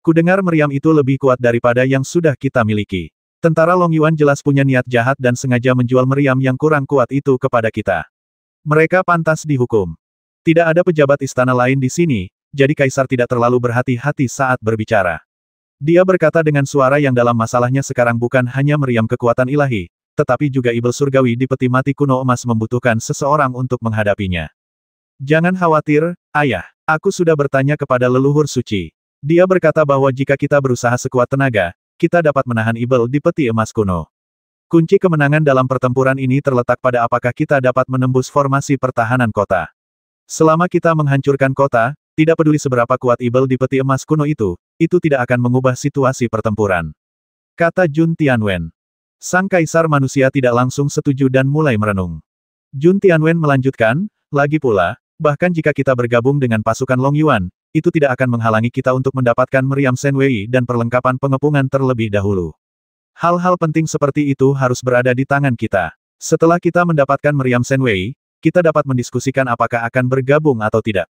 Kudengar meriam itu lebih kuat daripada yang sudah kita miliki. Tentara Long Yuan jelas punya niat jahat dan sengaja menjual meriam yang kurang kuat itu kepada kita. Mereka pantas dihukum." Tidak ada pejabat istana lain di sini, jadi kaisar tidak terlalu berhati-hati saat berbicara. Dia berkata dengan suara yang dalam masalahnya sekarang bukan hanya meriam kekuatan ilahi, tetapi juga ibel surgawi di peti mati kuno emas membutuhkan seseorang untuk menghadapinya. "Jangan khawatir, Ayah. Aku sudah bertanya kepada leluhur suci. Dia berkata bahwa jika kita berusaha sekuat tenaga, kita dapat menahan ibel di peti emas kuno. Kunci kemenangan dalam pertempuran ini terletak pada apakah kita dapat menembus formasi pertahanan kota. Selama kita menghancurkan kota, tidak peduli seberapa kuat ibel di peti emas kuno itu tidak akan mengubah situasi pertempuran," kata Jun Tianwen. Sang kaisar manusia tidak langsung setuju dan mulai merenung. Jun Tianwen melanjutkan, "Lagi pula, bahkan jika kita bergabung dengan pasukan Long Yuan, itu tidak akan menghalangi kita untuk mendapatkan meriam Shenwei dan perlengkapan pengepungan terlebih dahulu. Hal-hal penting seperti itu harus berada di tangan kita. Setelah kita mendapatkan meriam Shenwei, kita dapat mendiskusikan apakah akan bergabung atau tidak."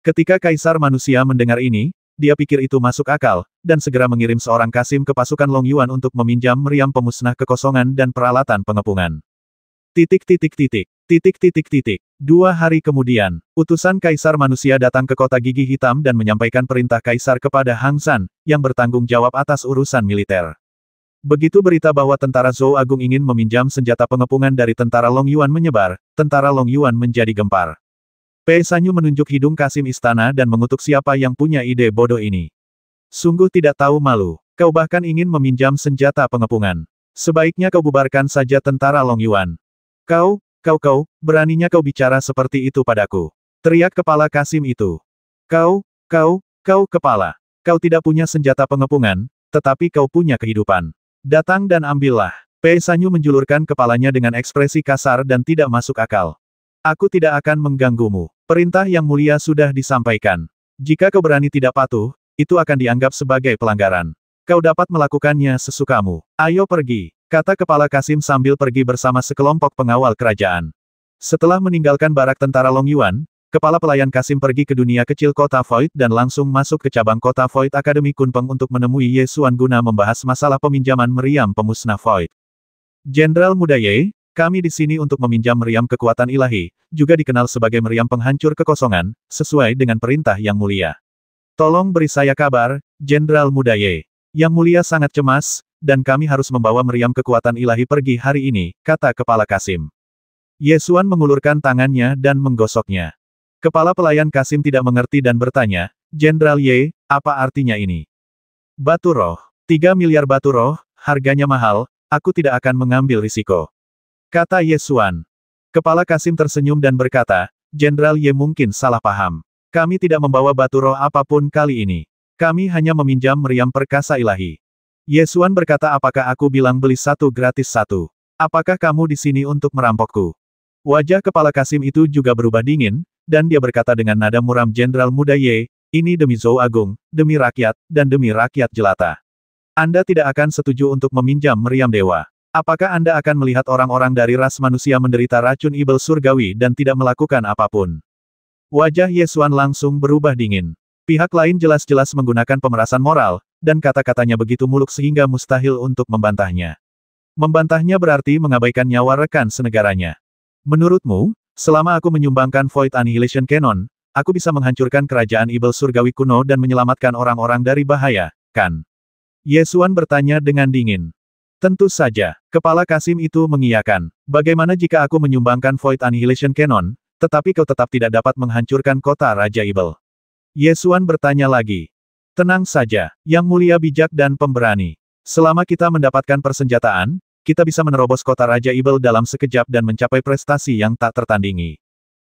Ketika kaisar manusia mendengar ini, dia pikir itu masuk akal, dan segera mengirim seorang Kasim ke pasukan Long Yuan untuk meminjam meriam pemusnah kekosongan dan peralatan pengepungan. 2 hari kemudian, utusan kaisar manusia datang ke kota gigi hitam dan menyampaikan perintah kaisar kepada Hang San, yang bertanggung jawab atas urusan militer. Begitu berita bahwa tentara Zhou Agung ingin meminjam senjata pengepungan dari tentara Long Yuan menyebar, tentara Long Yuan menjadi gempar. Pei Sanyu menunjuk hidung Kasim istana dan mengutuk siapa yang punya ide bodoh ini. "Sungguh tidak tahu malu. Kau bahkan ingin meminjam senjata pengepungan. Sebaiknya kau bubarkan saja tentara Long Yuan. Kau, beraninya kau bicara seperti itu padaku," teriak kepala Kasim itu. Kau kepala. Kau tidak punya senjata pengepungan, tetapi kau punya kehidupan. Datang dan ambillah." Pei Sanyu menjulurkan kepalanya dengan ekspresi kasar dan tidak masuk akal. "Aku tidak akan mengganggumu. Perintah yang mulia sudah disampaikan. Jika kau berani tidak patuh, itu akan dianggap sebagai pelanggaran. Kau dapat melakukannya sesukamu. Ayo pergi," kata kepala Kasim sambil pergi bersama sekelompok pengawal kerajaan. Setelah meninggalkan barak tentara Long Yuan, kepala pelayan Kasim pergi ke dunia kecil kota Void dan langsung masuk ke cabang kota Void Akademi Kunpeng untuk menemui Ye Xuan guna membahas masalah peminjaman meriam pemusnah Void. "Jenderal Muda Ye, kami di sini untuk meminjam meriam kekuatan ilahi, juga dikenal sebagai meriam penghancur kekosongan, sesuai dengan perintah Yang Mulia. Tolong beri saya kabar, Jenderal Muda Ye. Yang Mulia sangat cemas, dan kami harus membawa meriam kekuatan ilahi pergi hari ini," kata kepala Kasim. Ye Xuan mengulurkan tangannya dan menggosoknya. Kepala pelayan Kasim tidak mengerti dan bertanya, "Jenderal Ye, apa artinya ini?" "Batu roh. 3 miliar batu roh, harganya mahal, aku tidak akan mengambil risiko," kata Ye Xuan. Kepala Kasim tersenyum dan berkata, "Jenderal Ye mungkin salah paham. Kami tidak membawa batu roh apapun kali ini. Kami hanya meminjam meriam perkasa ilahi." Ye Xuan berkata, "Apakah aku bilang beli satu gratis satu? Apakah kamu di sini untuk merampokku? Wajah kepala Kasim itu juga berubah dingin, dan dia berkata dengan nada muram Jenderal Muda Ye, ini demi Zhou Agung, demi rakyat, dan demi rakyat jelata. Anda tidak akan setuju untuk meminjam meriam dewa. Apakah Anda akan melihat orang-orang dari ras manusia menderita racun ibel surgawi dan tidak melakukan apapun? Wajah Ye Xuan langsung berubah dingin. Pihak lain jelas-jelas menggunakan pemerasan moral, dan kata-katanya begitu muluk sehingga mustahil untuk membantahnya. Membantahnya berarti mengabaikan nyawa rekan senegaranya. Menurutmu, selama aku menyumbangkan Void Annihilation Cannon, aku bisa menghancurkan kerajaan ibel surgawi kuno dan menyelamatkan orang-orang dari bahaya, kan? Ye Xuan bertanya dengan dingin. Tentu saja, kepala Kasim itu mengiyakan. Bagaimana jika aku menyumbangkan Void Annihilation Cannon, tetapi kau tetap tidak dapat menghancurkan kota Raja Ibel? Ye Xuan bertanya lagi. Tenang saja, Yang Mulia bijak dan pemberani. Selama kita mendapatkan persenjataan, kita bisa menerobos kota Raja Ibel dalam sekejap dan mencapai prestasi yang tak tertandingi.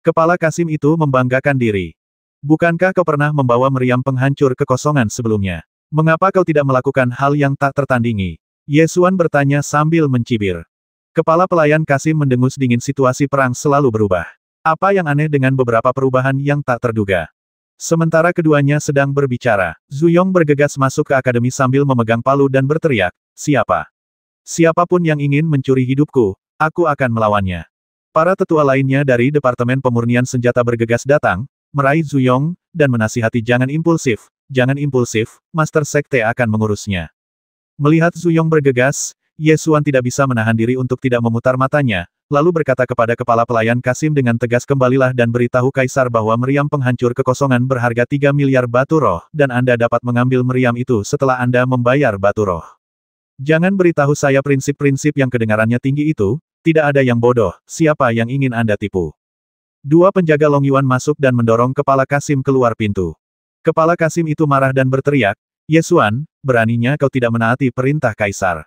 Kepala Kasim itu membanggakan diri. Bukankah kau pernah membawa meriam penghancur kekosongan sebelumnya? Mengapa kau tidak melakukan hal yang tak tertandingi? Ye Xuan bertanya sambil mencibir. Kepala pelayan Kasim mendengus dingin. Situasi perang selalu berubah. Apa yang aneh dengan beberapa perubahan yang tak terduga? Sementara keduanya sedang berbicara, Zhu Yong bergegas masuk ke akademi sambil memegang palu dan berteriak, siapa? Siapapun yang ingin mencuri hidupku, aku akan melawannya. Para tetua lainnya dari Departemen Pemurnian Senjata bergegas datang, meraih Zhu Yong, dan menasihati jangan impulsif, Master Sekte akan mengurusnya. Melihat Zhu Yong bergegas, Ye Xuan tidak bisa menahan diri untuk tidak memutar matanya, lalu berkata kepada kepala pelayan Kasim dengan tegas, kembalilah dan beritahu Kaisar bahwa meriam penghancur kekosongan berharga 3 miliar batu roh, dan Anda dapat mengambil meriam itu setelah Anda membayar batu roh. Jangan beritahu saya prinsip-prinsip yang kedengarannya tinggi itu, tidak ada yang bodoh, siapa yang ingin Anda tipu? Dua penjaga Long Yuan masuk dan mendorong kepala Kasim keluar pintu. Kepala Kasim itu marah dan berteriak, Ye Xuan, beraninya kau tidak menaati perintah Kaisar.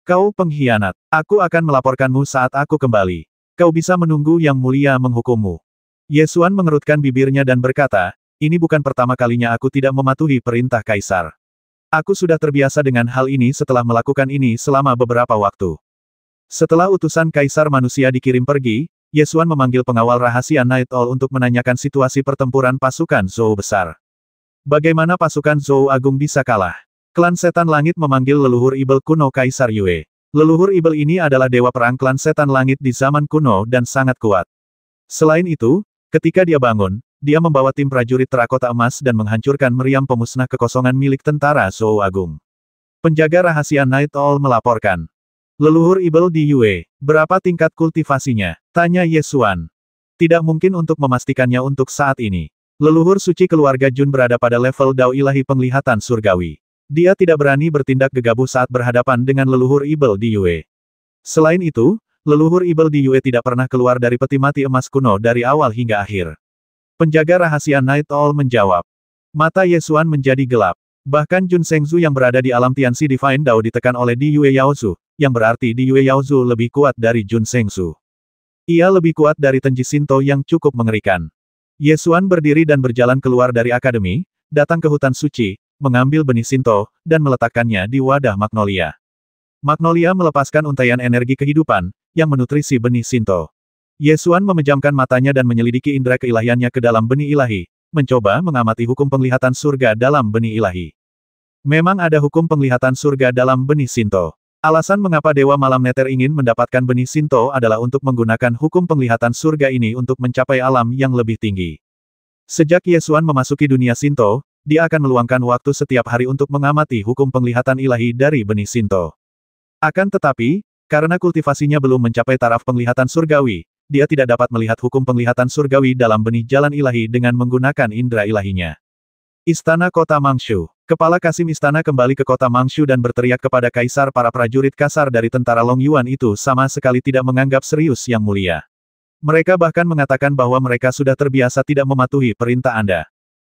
Kau pengkhianat. Aku akan melaporkanmu saat aku kembali. Kau bisa menunggu Yang Mulia menghukummu. Ye Xuan mengerutkan bibirnya dan berkata, ini bukan pertama kalinya aku tidak mematuhi perintah Kaisar. Aku sudah terbiasa dengan hal ini setelah melakukan ini selama beberapa waktu. Setelah utusan Kaisar manusia dikirim pergi, Ye Xuan memanggil pengawal rahasia Night Owl untuk menanyakan situasi pertempuran pasukan Zhou besar. Bagaimana pasukan Zhou Agung bisa kalah? Klan Setan Langit memanggil leluhur Ibel kuno Kaisar Yue. Leluhur Ibel ini adalah dewa perang klan Setan Langit di zaman kuno dan sangat kuat. Selain itu, ketika dia bangun, dia membawa tim prajurit terakota emas dan menghancurkan meriam pemusnah kekosongan milik tentara Zhou Agung. Penjaga rahasia Night Owl melaporkan. Leluhur Ibel di Yue, berapa tingkat kultivasinya? Tanya Ye Xuan. Tidak mungkin untuk memastikannya untuk saat ini. Leluhur suci keluarga Jun berada pada level Dao Ilahi penglihatan surgawi. Dia tidak berani bertindak gegabah saat berhadapan dengan leluhur Ibel di Yue. Selain itu, leluhur Ibel di Yue tidak pernah keluar dari peti mati emas kuno dari awal hingga akhir. Penjaga rahasia Night Owl menjawab. Mata Ye Xuan menjadi gelap. Bahkan Jun Shengzu yang berada di alam Tianxi Divine Dao ditekan oleh Di Yue Yaozu, yang berarti Di Yue Yaozu lebih kuat dari Jun Shengzu. Ia lebih kuat dari Tenji Shinto yang cukup mengerikan. Ye Xuan berdiri dan berjalan keluar dari akademi, datang ke hutan suci, mengambil benih Shinto, dan meletakkannya di wadah Magnolia. Magnolia melepaskan untaian energi kehidupan, yang menutrisi benih Shinto. Ye Xuan memejamkan matanya dan menyelidiki indera keilahiannya ke dalam benih ilahi, mencoba mengamati hukum penglihatan surga dalam benih ilahi. Memang ada hukum penglihatan surga dalam benih Shinto. Alasan mengapa Dewa Malam Neter ingin mendapatkan benih Shinto adalah untuk menggunakan hukum penglihatan surga ini untuk mencapai alam yang lebih tinggi. Sejak Ye Xuan memasuki dunia Shinto, dia akan meluangkan waktu setiap hari untuk mengamati hukum penglihatan ilahi dari benih Shinto. Akan tetapi, karena kultivasinya belum mencapai taraf penglihatan surgawi, dia tidak dapat melihat hukum penglihatan surgawi dalam benih jalan ilahi dengan menggunakan indera ilahinya. Istana Kota Mangshu. Kepala Kasim Istana kembali ke Kota Mangshu dan berteriak kepada Kaisar. Para prajurit kasar dari tentara Long Yuan itu sama sekali tidak menganggap serius Yang Mulia. Mereka bahkan mengatakan bahwa mereka sudah terbiasa tidak mematuhi perintah Anda.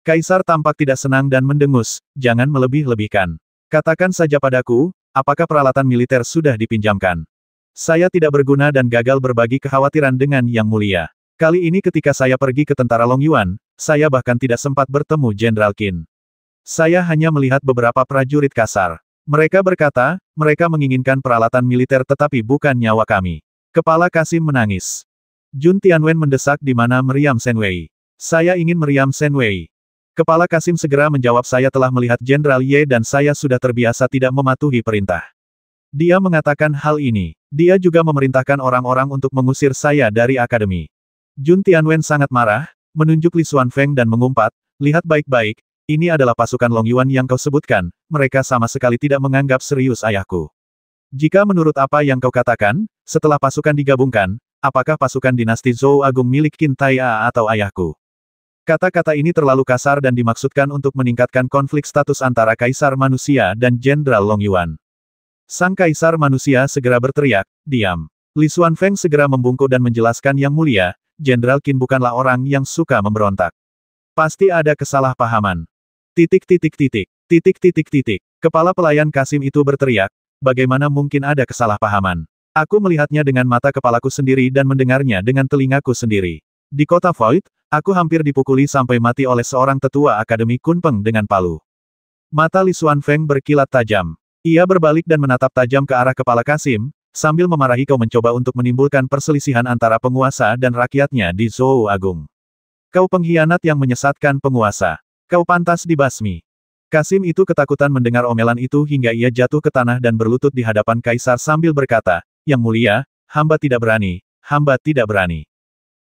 Kaisar tampak tidak senang dan mendengus, jangan melebih-lebihkan. Katakan saja padaku, apakah peralatan militer sudah dipinjamkan? Saya tidak berguna dan gagal berbagi kekhawatiran dengan Yang Mulia. Kali ini ketika saya pergi ke tentara Long Yuan, saya bahkan tidak sempat bertemu Jenderal Qin. Saya hanya melihat beberapa prajurit kasar. Mereka berkata, mereka menginginkan peralatan militer tetapi bukan nyawa kami. Kepala Kasim menangis. Jun Tianwen mendesak di mana meriam Shen Wei. Saya ingin meriam Shen Wei. Kepala Kasim segera menjawab, saya telah melihat Jenderal Ye dan saya sudah terbiasa tidak mematuhi perintah. Dia mengatakan hal ini. Dia juga memerintahkan orang-orang untuk mengusir saya dari akademi. Jun Tianwen sangat marah, menunjuk Li Xuanfeng dan mengumpat, lihat baik-baik, ini adalah pasukan Long Yuan yang kau sebutkan, mereka sama sekali tidak menganggap serius ayahku. Jika menurut apa yang kau katakan, setelah pasukan digabungkan, apakah pasukan dinasti Zhou Agung milik Qin Tai A atau ayahku? Kata-kata ini terlalu kasar dan dimaksudkan untuk meningkatkan konflik status antara Kaisar Manusia dan Jenderal Long Yuan. Sang Kaisar Manusia segera berteriak, diam. Li Xuanfeng segera membungkuk dan menjelaskan, Yang Mulia, Jenderal Qin bukanlah orang yang suka memberontak. Pasti ada kesalahpahaman. Kepala pelayan Kasim itu berteriak, bagaimana mungkin ada kesalahpahaman? Aku melihatnya dengan mata kepalaku sendiri dan mendengarnya dengan telingaku sendiri. Di kota Void, aku hampir dipukuli sampai mati oleh seorang tetua Akademi Kunpeng dengan palu. Mata Li Xuanfeng berkilat tajam. Ia berbalik dan menatap tajam ke arah kepala Kasim, sambil memarahi, kau mencoba untuk menimbulkan perselisihan antara penguasa dan rakyatnya di Zhou Agung. Kau pengkhianat yang menyesatkan penguasa. Kau pantas dibasmi. Kasim itu ketakutan mendengar omelan itu hingga ia jatuh ke tanah dan berlutut di hadapan Kaisar sambil berkata, Yang Mulia, hamba tidak berani, hamba tidak berani.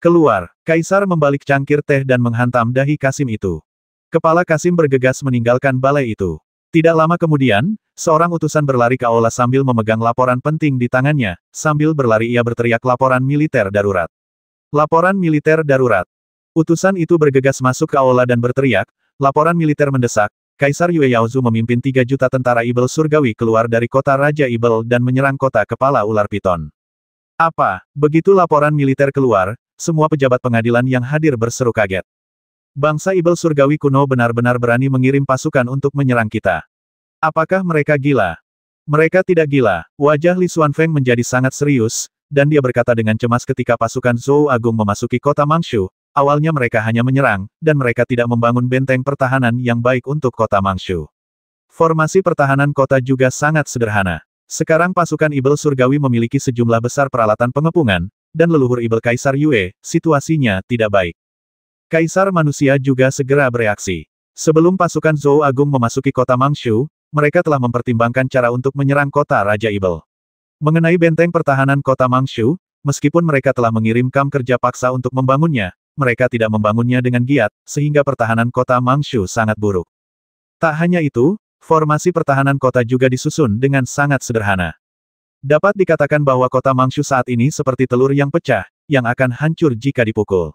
Keluar, Kaisar membalik cangkir teh dan menghantam dahi Kasim itu. Kepala Kasim bergegas meninggalkan balai itu. Tidak lama kemudian, seorang utusan berlari ke aula sambil memegang laporan penting di tangannya, sambil berlari ia berteriak, laporan militer darurat. Laporan militer darurat. Utusan itu bergegas masuk ke aula dan berteriak, laporan militer mendesak, Kaisar Yue Yaozu memimpin 3 juta tentara Ibel Surgawi keluar dari kota Raja Ibel dan menyerang kota kepala ular piton. Apa? Begitu laporan militer keluar, semua pejabat pengadilan yang hadir berseru kaget. Bangsa Ibel Surgawi kuno benar-benar berani mengirim pasukan untuk menyerang kita. Apakah mereka gila? Mereka tidak gila. Wajah Li Xuanfeng menjadi sangat serius, dan dia berkata dengan cemas, ketika pasukan Zhou Agung memasuki kota Mangshu, awalnya mereka hanya menyerang, dan mereka tidak membangun benteng pertahanan yang baik untuk kota Mangshu. Formasi pertahanan kota juga sangat sederhana. Sekarang pasukan Ibel Surgawi memiliki sejumlah besar peralatan pengepungan, dan leluhur Ibel Kaisar Yue, situasinya tidak baik. Kaisar Manusia juga segera bereaksi. Sebelum pasukan Zhou Agung memasuki kota Mangshu, mereka telah mempertimbangkan cara untuk menyerang kota Raja Ibel. Mengenai benteng pertahanan kota Mangshu, meskipun mereka telah mengirim kam kerja paksa untuk membangunnya, mereka tidak membangunnya dengan giat, sehingga pertahanan kota Mangshu sangat buruk. Tak hanya itu, formasi pertahanan kota juga disusun dengan sangat sederhana. Dapat dikatakan bahwa kota Mangshu saat ini seperti telur yang pecah, yang akan hancur jika dipukul.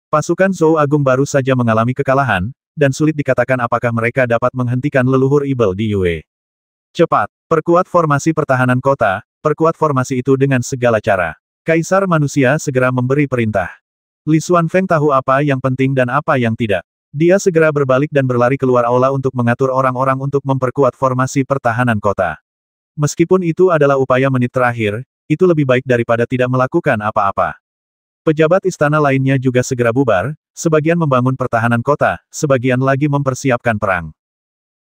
Pasukan Zhou Agung baru saja mengalami kekalahan, dan sulit dikatakan apakah mereka dapat menghentikan leluhur Ibel di Yue. Cepat, perkuat formasi pertahanan kota, perkuat formasi itu dengan segala cara. Kaisar Manusia segera memberi perintah. Li Xuanfeng tahu apa yang penting dan apa yang tidak. Dia segera berbalik dan berlari keluar aula untuk mengatur orang-orang untuk memperkuat formasi pertahanan kota. Meskipun itu adalah upaya menit terakhir, itu lebih baik daripada tidak melakukan apa-apa. Pejabat istana lainnya juga segera bubar, sebagian membangun pertahanan kota, sebagian lagi mempersiapkan perang.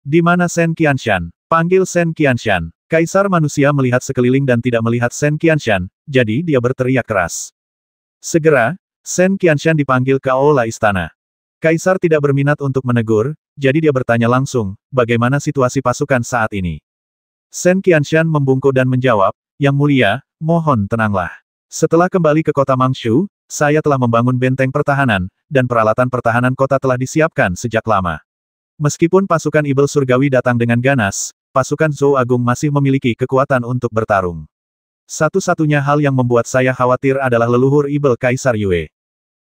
Di mana Shen Qianshan? Panggil Shen Qianshan. Kaisar Manusia melihat sekeliling dan tidak melihat Shen Qianshan, jadi dia berteriak keras. Segera, Shen Qianshan dipanggil ke aula istana. Kaisar tidak berminat untuk menegur, jadi dia bertanya langsung, bagaimana situasi pasukan saat ini? Shen Qianshan membungkuk dan menjawab, Yang Mulia, mohon tenanglah. Setelah kembali ke kota Mangshu, saya telah membangun benteng pertahanan, dan peralatan pertahanan kota telah disiapkan sejak lama. Meskipun pasukan Ibel Surgawi datang dengan ganas, pasukan Zhou Agung masih memiliki kekuatan untuk bertarung. Satu-satunya hal yang membuat saya khawatir adalah leluhur Ibel Kaisar Yue.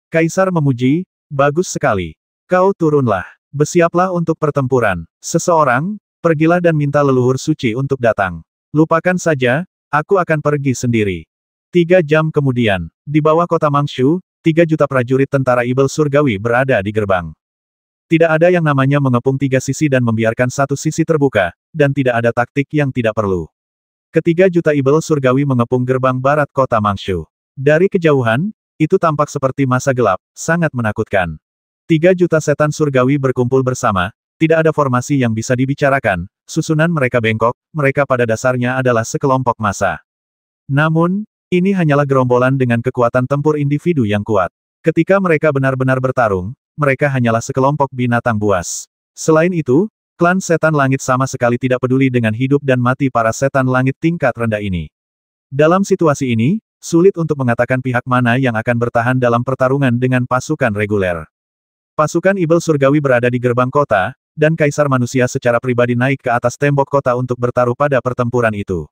Kaisar memuji, bagus sekali. Kau turunlah. Bersiaplah untuk pertempuran. Seseorang, pergilah dan minta leluhur suci untuk datang. Lupakan saja, aku akan pergi sendiri. 3 jam kemudian, di bawah kota Mangshu, 3 juta prajurit tentara Ibel Surgawi berada di gerbang. Tidak ada yang namanya mengepung 3 sisi dan membiarkan satu sisi terbuka, dan tidak ada taktik yang tidak perlu. Ke-3 juta Ibel Surgawi mengepung gerbang barat kota Mangshu. Dari kejauhan, itu tampak seperti masa gelap, sangat menakutkan. 3 juta setan surgawi berkumpul bersama, tidak ada formasi yang bisa dibicarakan, susunan mereka bengkok, mereka pada dasarnya adalah sekelompok massa. Namun, ini hanyalah gerombolan dengan kekuatan tempur individu yang kuat. Ketika mereka benar-benar bertarung, mereka hanyalah sekelompok binatang buas. Selain itu, klan setan langit sama sekali tidak peduli dengan hidup dan mati para setan langit tingkat rendah ini. Dalam situasi ini, sulit untuk mengatakan pihak mana yang akan bertahan dalam pertarungan dengan pasukan reguler. Pasukan Ibel Surgawi berada di gerbang kota, dan Kaisar Manusia secara pribadi naik ke atas tembok kota untuk bertaruh pada pertempuran itu.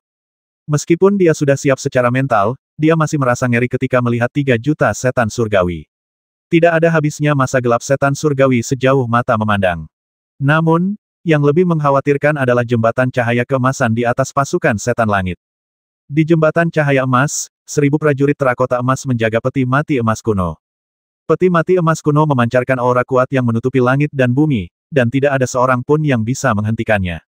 Meskipun dia sudah siap secara mental, dia masih merasa ngeri ketika melihat 3 juta setan surgawi. Tidak ada habisnya masa gelap setan surgawi sejauh mata memandang. Namun, yang lebih mengkhawatirkan adalah jembatan cahaya keemasan di atas pasukan setan langit. Di jembatan cahaya emas, 1000 prajurit terakota emas menjaga peti mati emas kuno. Peti mati emas kuno memancarkan aura kuat yang menutupi langit dan bumi, dan tidak ada seorang pun yang bisa menghentikannya.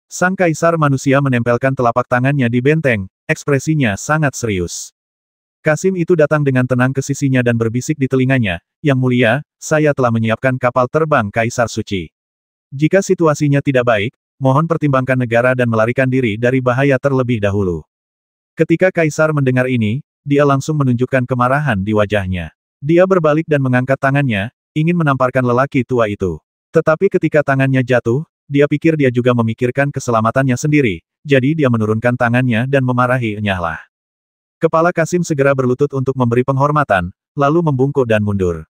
Sang Kaisar Manusia menempelkan telapak tangannya di benteng, ekspresinya sangat serius. Kasim itu datang dengan tenang ke sisinya dan berbisik di telinganya, "Yang mulia, saya telah menyiapkan kapal terbang Kaisar Suci. Jika situasinya tidak baik, mohon pertimbangkan negara dan melarikan diri dari bahaya terlebih dahulu." Ketika Kaisar mendengar ini, dia langsung menunjukkan kemarahan di wajahnya. Dia berbalik dan mengangkat tangannya, ingin menamparkan lelaki tua itu. Tetapi ketika tangannya jatuh, dia pikir dia juga memikirkan keselamatannya sendiri, jadi dia menurunkan tangannya dan memarahi Nyahlah. Kepala Kasim segera berlutut untuk memberi penghormatan, lalu membungkuk dan mundur.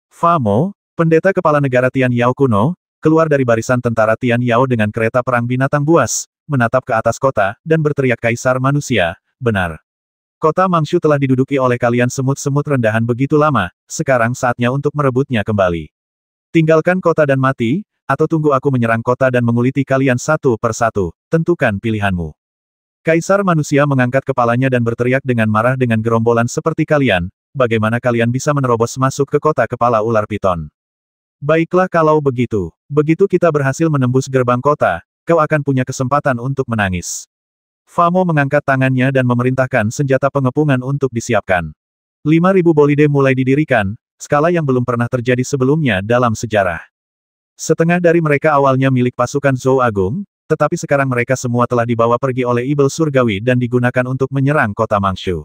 Famo, pendeta kepala negara Tian Yao kuno, keluar dari barisan tentara Tian Yao dengan kereta perang binatang buas, menatap ke atas kota, dan berteriak, "Kaisar Manusia, benar. Kota Mangshu telah diduduki oleh kalian semut-semut rendahan begitu lama, sekarang saatnya untuk merebutnya kembali. Tinggalkan kota dan mati, atau tunggu aku menyerang kota dan menguliti kalian satu persatu, tentukan pilihanmu." Kaisar Manusia mengangkat kepalanya dan berteriak dengan marah, "Dengan gerombolan seperti kalian, bagaimana kalian bisa menerobos masuk ke kota kepala ular piton? Baiklah kalau begitu. Begitu kita berhasil menembus gerbang kota, kau akan punya kesempatan untuk menangis." Famo mengangkat tangannya dan memerintahkan senjata pengepungan untuk disiapkan. 5.000 bolide mulai didirikan, skala yang belum pernah terjadi sebelumnya dalam sejarah. Setengah dari mereka awalnya milik pasukan Zhou Agung, tetapi sekarang mereka semua telah dibawa pergi oleh Ibel Surgawi dan digunakan untuk menyerang kota Mangshu.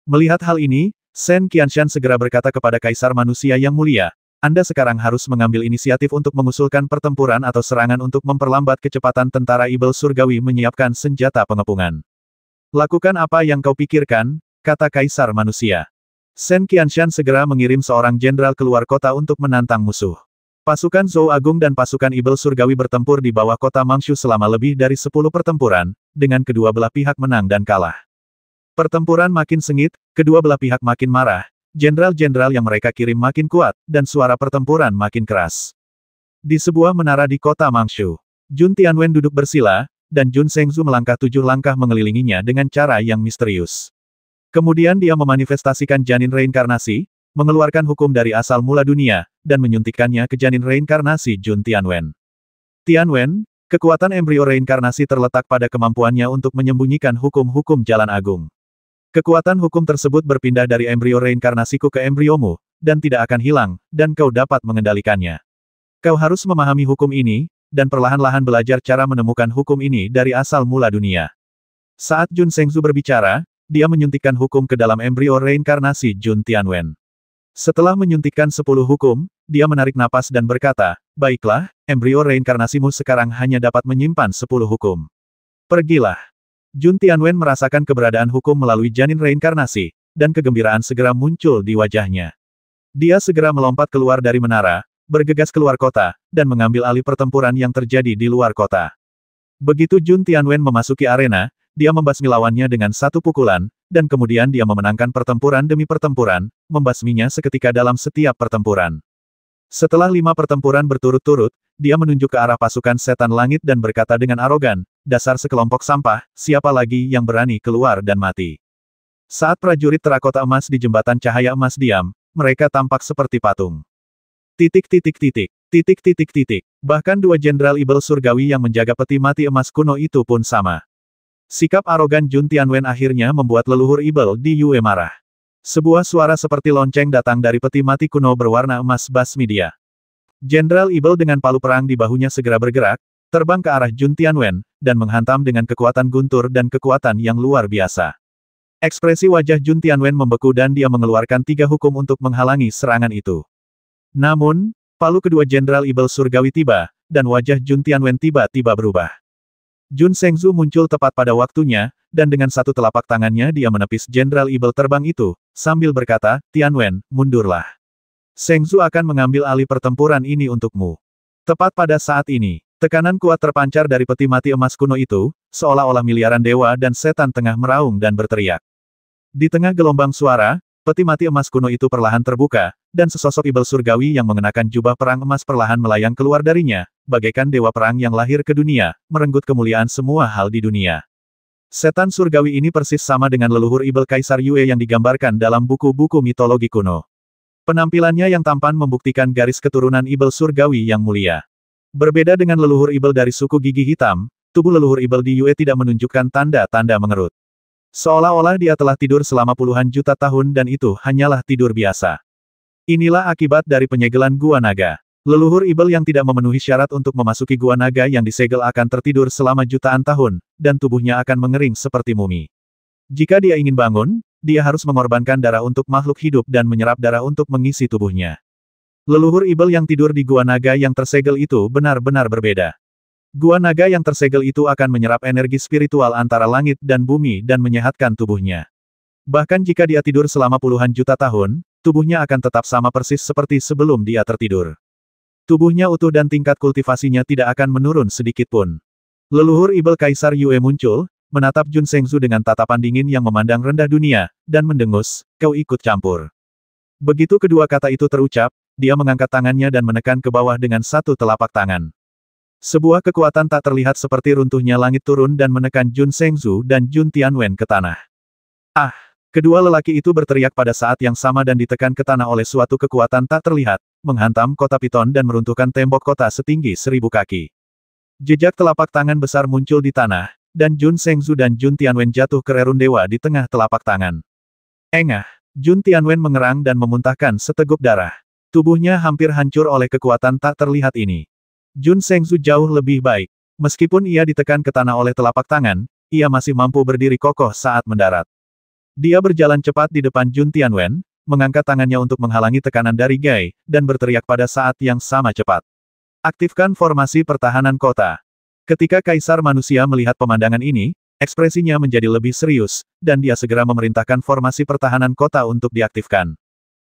Melihat hal ini, Shen Qianshan segera berkata kepada Kaisar Manusia yang mulia, "Anda sekarang harus mengambil inisiatif untuk mengusulkan pertempuran atau serangan untuk memperlambat kecepatan tentara Ibel Surgawi menyiapkan senjata pengepungan." "Lakukan apa yang kau pikirkan," kata Kaisar Manusia. Shen Qianshan segera mengirim seorang jenderal keluar kota untuk menantang musuh. Pasukan Zhou Agung dan pasukan Ibel Surgawi bertempur di bawah kota Mangshu selama lebih dari 10 pertempuran, dengan kedua belah pihak menang dan kalah. Pertempuran makin sengit, kedua belah pihak makin marah, jenderal-jenderal yang mereka kirim makin kuat, dan suara pertempuran makin keras. Di sebuah menara di kota Mangshu, Jun Tianwen duduk bersila, dan Jun Shengzu melangkah 7 langkah mengelilinginya dengan cara yang misterius. Kemudian dia memanifestasikan janin reinkarnasi, mengeluarkan hukum dari asal mula dunia, dan menyuntikkannya ke janin reinkarnasi Jun Tianwen. Tianwen, kekuatan embrio reinkarnasi terletak pada kemampuannya untuk menyembunyikan hukum-hukum jalan agung. Kekuatan hukum tersebut berpindah dari embrio reinkarnasiku ke embriomu, dan tidak akan hilang, dan kau dapat mengendalikannya. Kau harus memahami hukum ini, dan perlahan-lahan belajar cara menemukan hukum ini dari asal mula dunia. Saat Jun Shengzu berbicara, dia menyuntikkan hukum ke dalam embrio reinkarnasi Jun Tianwen. Setelah menyuntikkan 10 hukum, dia menarik napas dan berkata, "Baiklah, embrio reinkarnasimu sekarang hanya dapat menyimpan 10 hukum. Pergilah." Jun Tianwen merasakan keberadaan hukum melalui janin reinkarnasi, dan kegembiraan segera muncul di wajahnya. Dia segera melompat keluar dari menara, bergegas keluar kota, dan mengambil alih pertempuran yang terjadi di luar kota. Begitu Jun Tianwen memasuki arena, dia membasmi lawannya dengan satu pukulan, dan kemudian dia memenangkan pertempuran demi pertempuran, membasminya seketika dalam setiap pertempuran. Setelah 5 pertempuran berturut-turut, dia menunjuk ke arah pasukan setan langit dan berkata dengan arogan, "Dasar sekelompok sampah, siapa lagi yang berani keluar dan mati?" Saat prajurit terakota emas di jembatan cahaya emas diam, mereka tampak seperti patung. Bahkan 2 jenderal Ibel Surgawi yang menjaga peti mati emas kuno itu pun sama. Sikap arogan Jun Tianwen akhirnya membuat leluhur Ibel di Yue marah. Sebuah suara seperti lonceng datang dari peti mati kuno berwarna emas basmi dia. Jenderal Evil dengan palu perang di bahunya segera bergerak, terbang ke arah Jun Tianwen, dan menghantam dengan kekuatan guntur dan kekuatan yang luar biasa. Ekspresi wajah Jun Tianwen membeku dan dia mengeluarkan 3 hukum untuk menghalangi serangan itu. Namun, palu kedua Jenderal Evil surgawi tiba, dan wajah Jun Tianwen tiba-tiba berubah. Jun Shengzu muncul tepat pada waktunya, dan dengan satu telapak tangannya dia menepis Jenderal Evil terbang itu, sambil berkata, Tianwen, mundurlah. Shengzu akan mengambil alih pertempuran ini untukmu. Tepat pada saat ini, tekanan kuat terpancar dari peti mati emas kuno itu, seolah-olah miliaran dewa dan setan tengah meraung dan berteriak. Di tengah gelombang suara, peti mati emas kuno itu perlahan terbuka, dan sesosok Evil surgawi yang mengenakan jubah perang emas perlahan melayang keluar darinya, bagaikan dewa perang yang lahir ke dunia, merenggut kemuliaan semua hal di dunia. Setan surgawi ini persis sama dengan leluhur Evil Kaisar Yue yang digambarkan dalam buku-buku mitologi kuno. Penampilannya yang tampan membuktikan garis keturunan Evil surgawi yang mulia. Berbeda dengan leluhur Evil dari suku gigi hitam, tubuh leluhur Evil di Yue tidak menunjukkan tanda-tanda mengerut. Seolah-olah dia telah tidur selama puluhan juta tahun dan itu hanyalah tidur biasa. Inilah akibat dari penyegelan Gua Naga. Leluhur Evil yang tidak memenuhi syarat untuk memasuki Gua Naga yang disegel akan tertidur selama jutaan tahun, dan tubuhnya akan mengering seperti mumi. Jika dia ingin bangun, dia harus mengorbankan darah untuk makhluk hidup dan menyerap darah untuk mengisi tubuhnya. Leluhur Evil yang tidur di Gua Naga yang tersegel itu benar-benar berbeda. Gua Naga yang tersegel itu akan menyerap energi spiritual antara langit dan bumi dan menyehatkan tubuhnya. Bahkan jika dia tidur selama puluhan juta tahun, tubuhnya akan tetap sama persis seperti sebelum dia tertidur. Tubuhnya utuh dan tingkat kultivasinya tidak akan menurun sedikitpun. Leluhur Evil Kaisar Yue muncul, menatap Jun Shengzu dengan tatapan dingin yang memandang rendah dunia, dan mendengus, kau ikut campur. Begitu kedua kata itu terucap, dia mengangkat tangannya dan menekan ke bawah dengan satu telapak tangan. Sebuah kekuatan tak terlihat seperti runtuhnya langit turun dan menekan Jun Shengzu dan Jun Tianwen ke tanah. Ah! Kedua lelaki itu berteriak pada saat yang sama dan ditekan ke tanah oleh suatu kekuatan tak terlihat, menghantam kota Piton dan meruntuhkan tembok kota setinggi 1000 kaki. Jejak telapak tangan besar muncul di tanah, dan Jun Shengzu dan Jun Tianwen jatuh ke rerun dewa di tengah telapak tangan. Engah! Jun Tianwen mengerang dan memuntahkan seteguk darah. Tubuhnya hampir hancur oleh kekuatan tak terlihat ini. Jun Shengzu jauh lebih baik. Meskipun ia ditekan ke tanah oleh telapak tangan, ia masih mampu berdiri kokoh saat mendarat. Dia berjalan cepat di depan Jun Tianwen, mengangkat tangannya untuk menghalangi tekanan dari Gai, dan berteriak pada saat yang sama cepat. Aktifkan formasi pertahanan kota. Ketika Kaisar Manusia melihat pemandangan ini, ekspresinya menjadi lebih serius, dan dia segera memerintahkan formasi pertahanan kota untuk diaktifkan.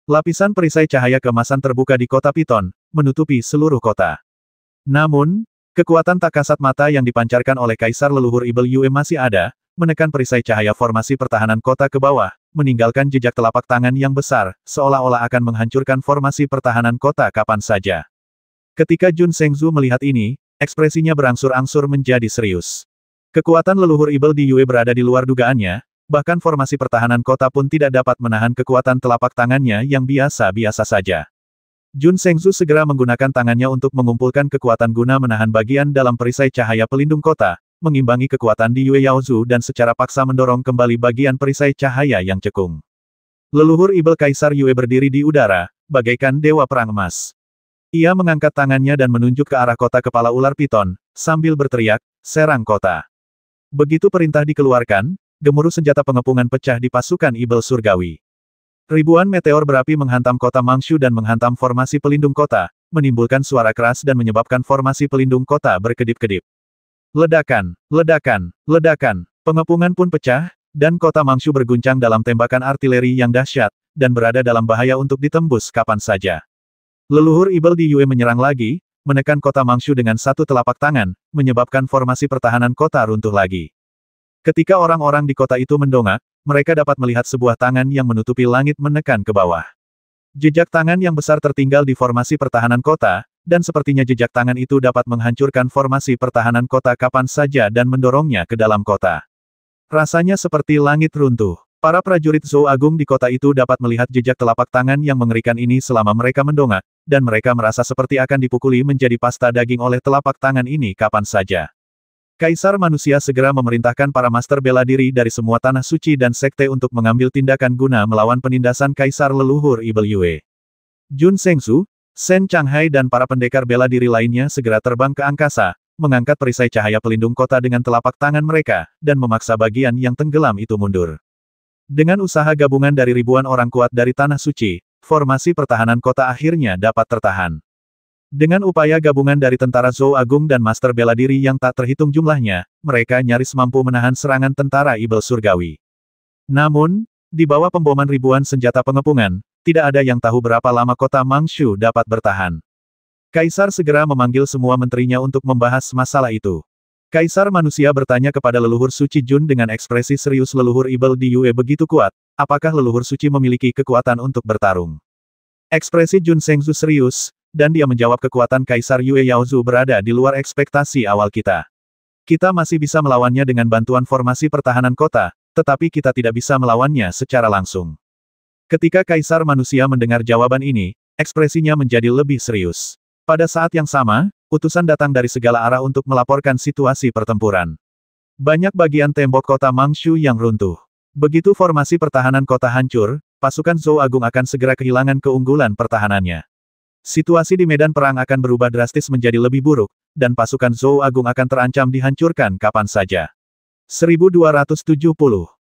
Lapisan perisai cahaya keemasan terbuka di kota Piton, menutupi seluruh kota. Namun, kekuatan tak kasat mata yang dipancarkan oleh Kaisar leluhur Evil Yue masih ada, menekan perisai cahaya formasi pertahanan kota ke bawah, meninggalkan jejak telapak tangan yang besar, seolah-olah akan menghancurkan formasi pertahanan kota kapan saja. Ketika Jun Shengzu melihat ini, ekspresinya berangsur-angsur menjadi serius. Kekuatan leluhur Evil di Yue berada di luar dugaannya, bahkan formasi pertahanan kota pun tidak dapat menahan kekuatan telapak tangannya yang biasa-biasa saja. Jun Shengzu segera menggunakan tangannya untuk mengumpulkan kekuatan guna menahan bagian dalam perisai cahaya pelindung kota, mengimbangi kekuatan di Yue Yaozu dan secara paksa mendorong kembali bagian perisai cahaya yang cekung. Leluhur Evil Kaisar Yue berdiri di udara, bagaikan dewa perang emas. Ia mengangkat tangannya dan menunjuk ke arah kota kepala ular Piton, sambil berteriak, serang kota. Begitu perintah dikeluarkan, gemuruh senjata pengepungan pecah di pasukan Evil surgawi. Ribuan meteor berapi menghantam kota Mangshu dan menghantam formasi pelindung kota, menimbulkan suara keras dan menyebabkan formasi pelindung kota berkedip-kedip. Ledakan, ledakan, ledakan, pengepungan pun pecah, dan kota Mangshu berguncang dalam tembakan artileri yang dahsyat, dan berada dalam bahaya untuk ditembus kapan saja. Leluhur Evil di Yue menyerang lagi, menekan kota Mangshu dengan satu telapak tangan, menyebabkan formasi pertahanan kota runtuh lagi. Ketika orang-orang di kota itu mendongak, mereka dapat melihat sebuah tangan yang menutupi langit menekan ke bawah. Jejak tangan yang besar tertinggal di formasi pertahanan kota, dan sepertinya jejak tangan itu dapat menghancurkan formasi pertahanan kota kapan saja dan mendorongnya ke dalam kota. Rasanya seperti langit runtuh. Para prajurit Zou Agung di kota itu dapat melihat jejak telapak tangan yang mengerikan ini selama mereka mendongak, dan mereka merasa seperti akan dipukuli menjadi pasta daging oleh telapak tangan ini kapan saja. Kaisar Manusia segera memerintahkan para master bela diri dari semua tanah suci dan sekte untuk mengambil tindakan guna melawan penindasan Kaisar leluhur Evil Yue. Jun Shengzu, Sen Changhai dan para pendekar bela diri lainnya segera terbang ke angkasa, mengangkat perisai cahaya pelindung kota dengan telapak tangan mereka, dan memaksa bagian yang tenggelam itu mundur. Dengan usaha gabungan dari ribuan orang kuat dari Tanah Suci, formasi pertahanan kota akhirnya dapat tertahan. Dengan upaya gabungan dari tentara Zhou Agung dan Master Bela Diri yang tak terhitung jumlahnya, mereka nyaris mampu menahan serangan tentara Ibel Surgawi. Namun, di bawah pemboman ribuan senjata pengepungan, tidak ada yang tahu berapa lama kota Mangshu dapat bertahan. Kaisar segera memanggil semua menterinya untuk membahas masalah itu. Kaisar manusia bertanya kepada leluhur suci Jun dengan ekspresi serius. Leluhur Ibel di Yue begitu kuat, apakah leluhur suci memiliki kekuatan untuk bertarung? Ekspresi Jun Sengzu serius, dan dia menjawab kekuatan Kaisar Yue Yaozu berada di luar ekspektasi awal kita. Kita masih bisa melawannya dengan bantuan formasi pertahanan kota, tetapi kita tidak bisa melawannya secara langsung. Ketika Kaisar manusia mendengar jawaban ini, ekspresinya menjadi lebih serius. Pada saat yang sama, utusan datang dari segala arah untuk melaporkan situasi pertempuran. Banyak bagian tembok kota Mangshu yang runtuh. Begitu formasi pertahanan kota hancur, pasukan Zhou Agung akan segera kehilangan keunggulan pertahanannya. Situasi di medan perang akan berubah drastis menjadi lebih buruk, dan pasukan Zhou Agung akan terancam dihancurkan kapan saja. 1270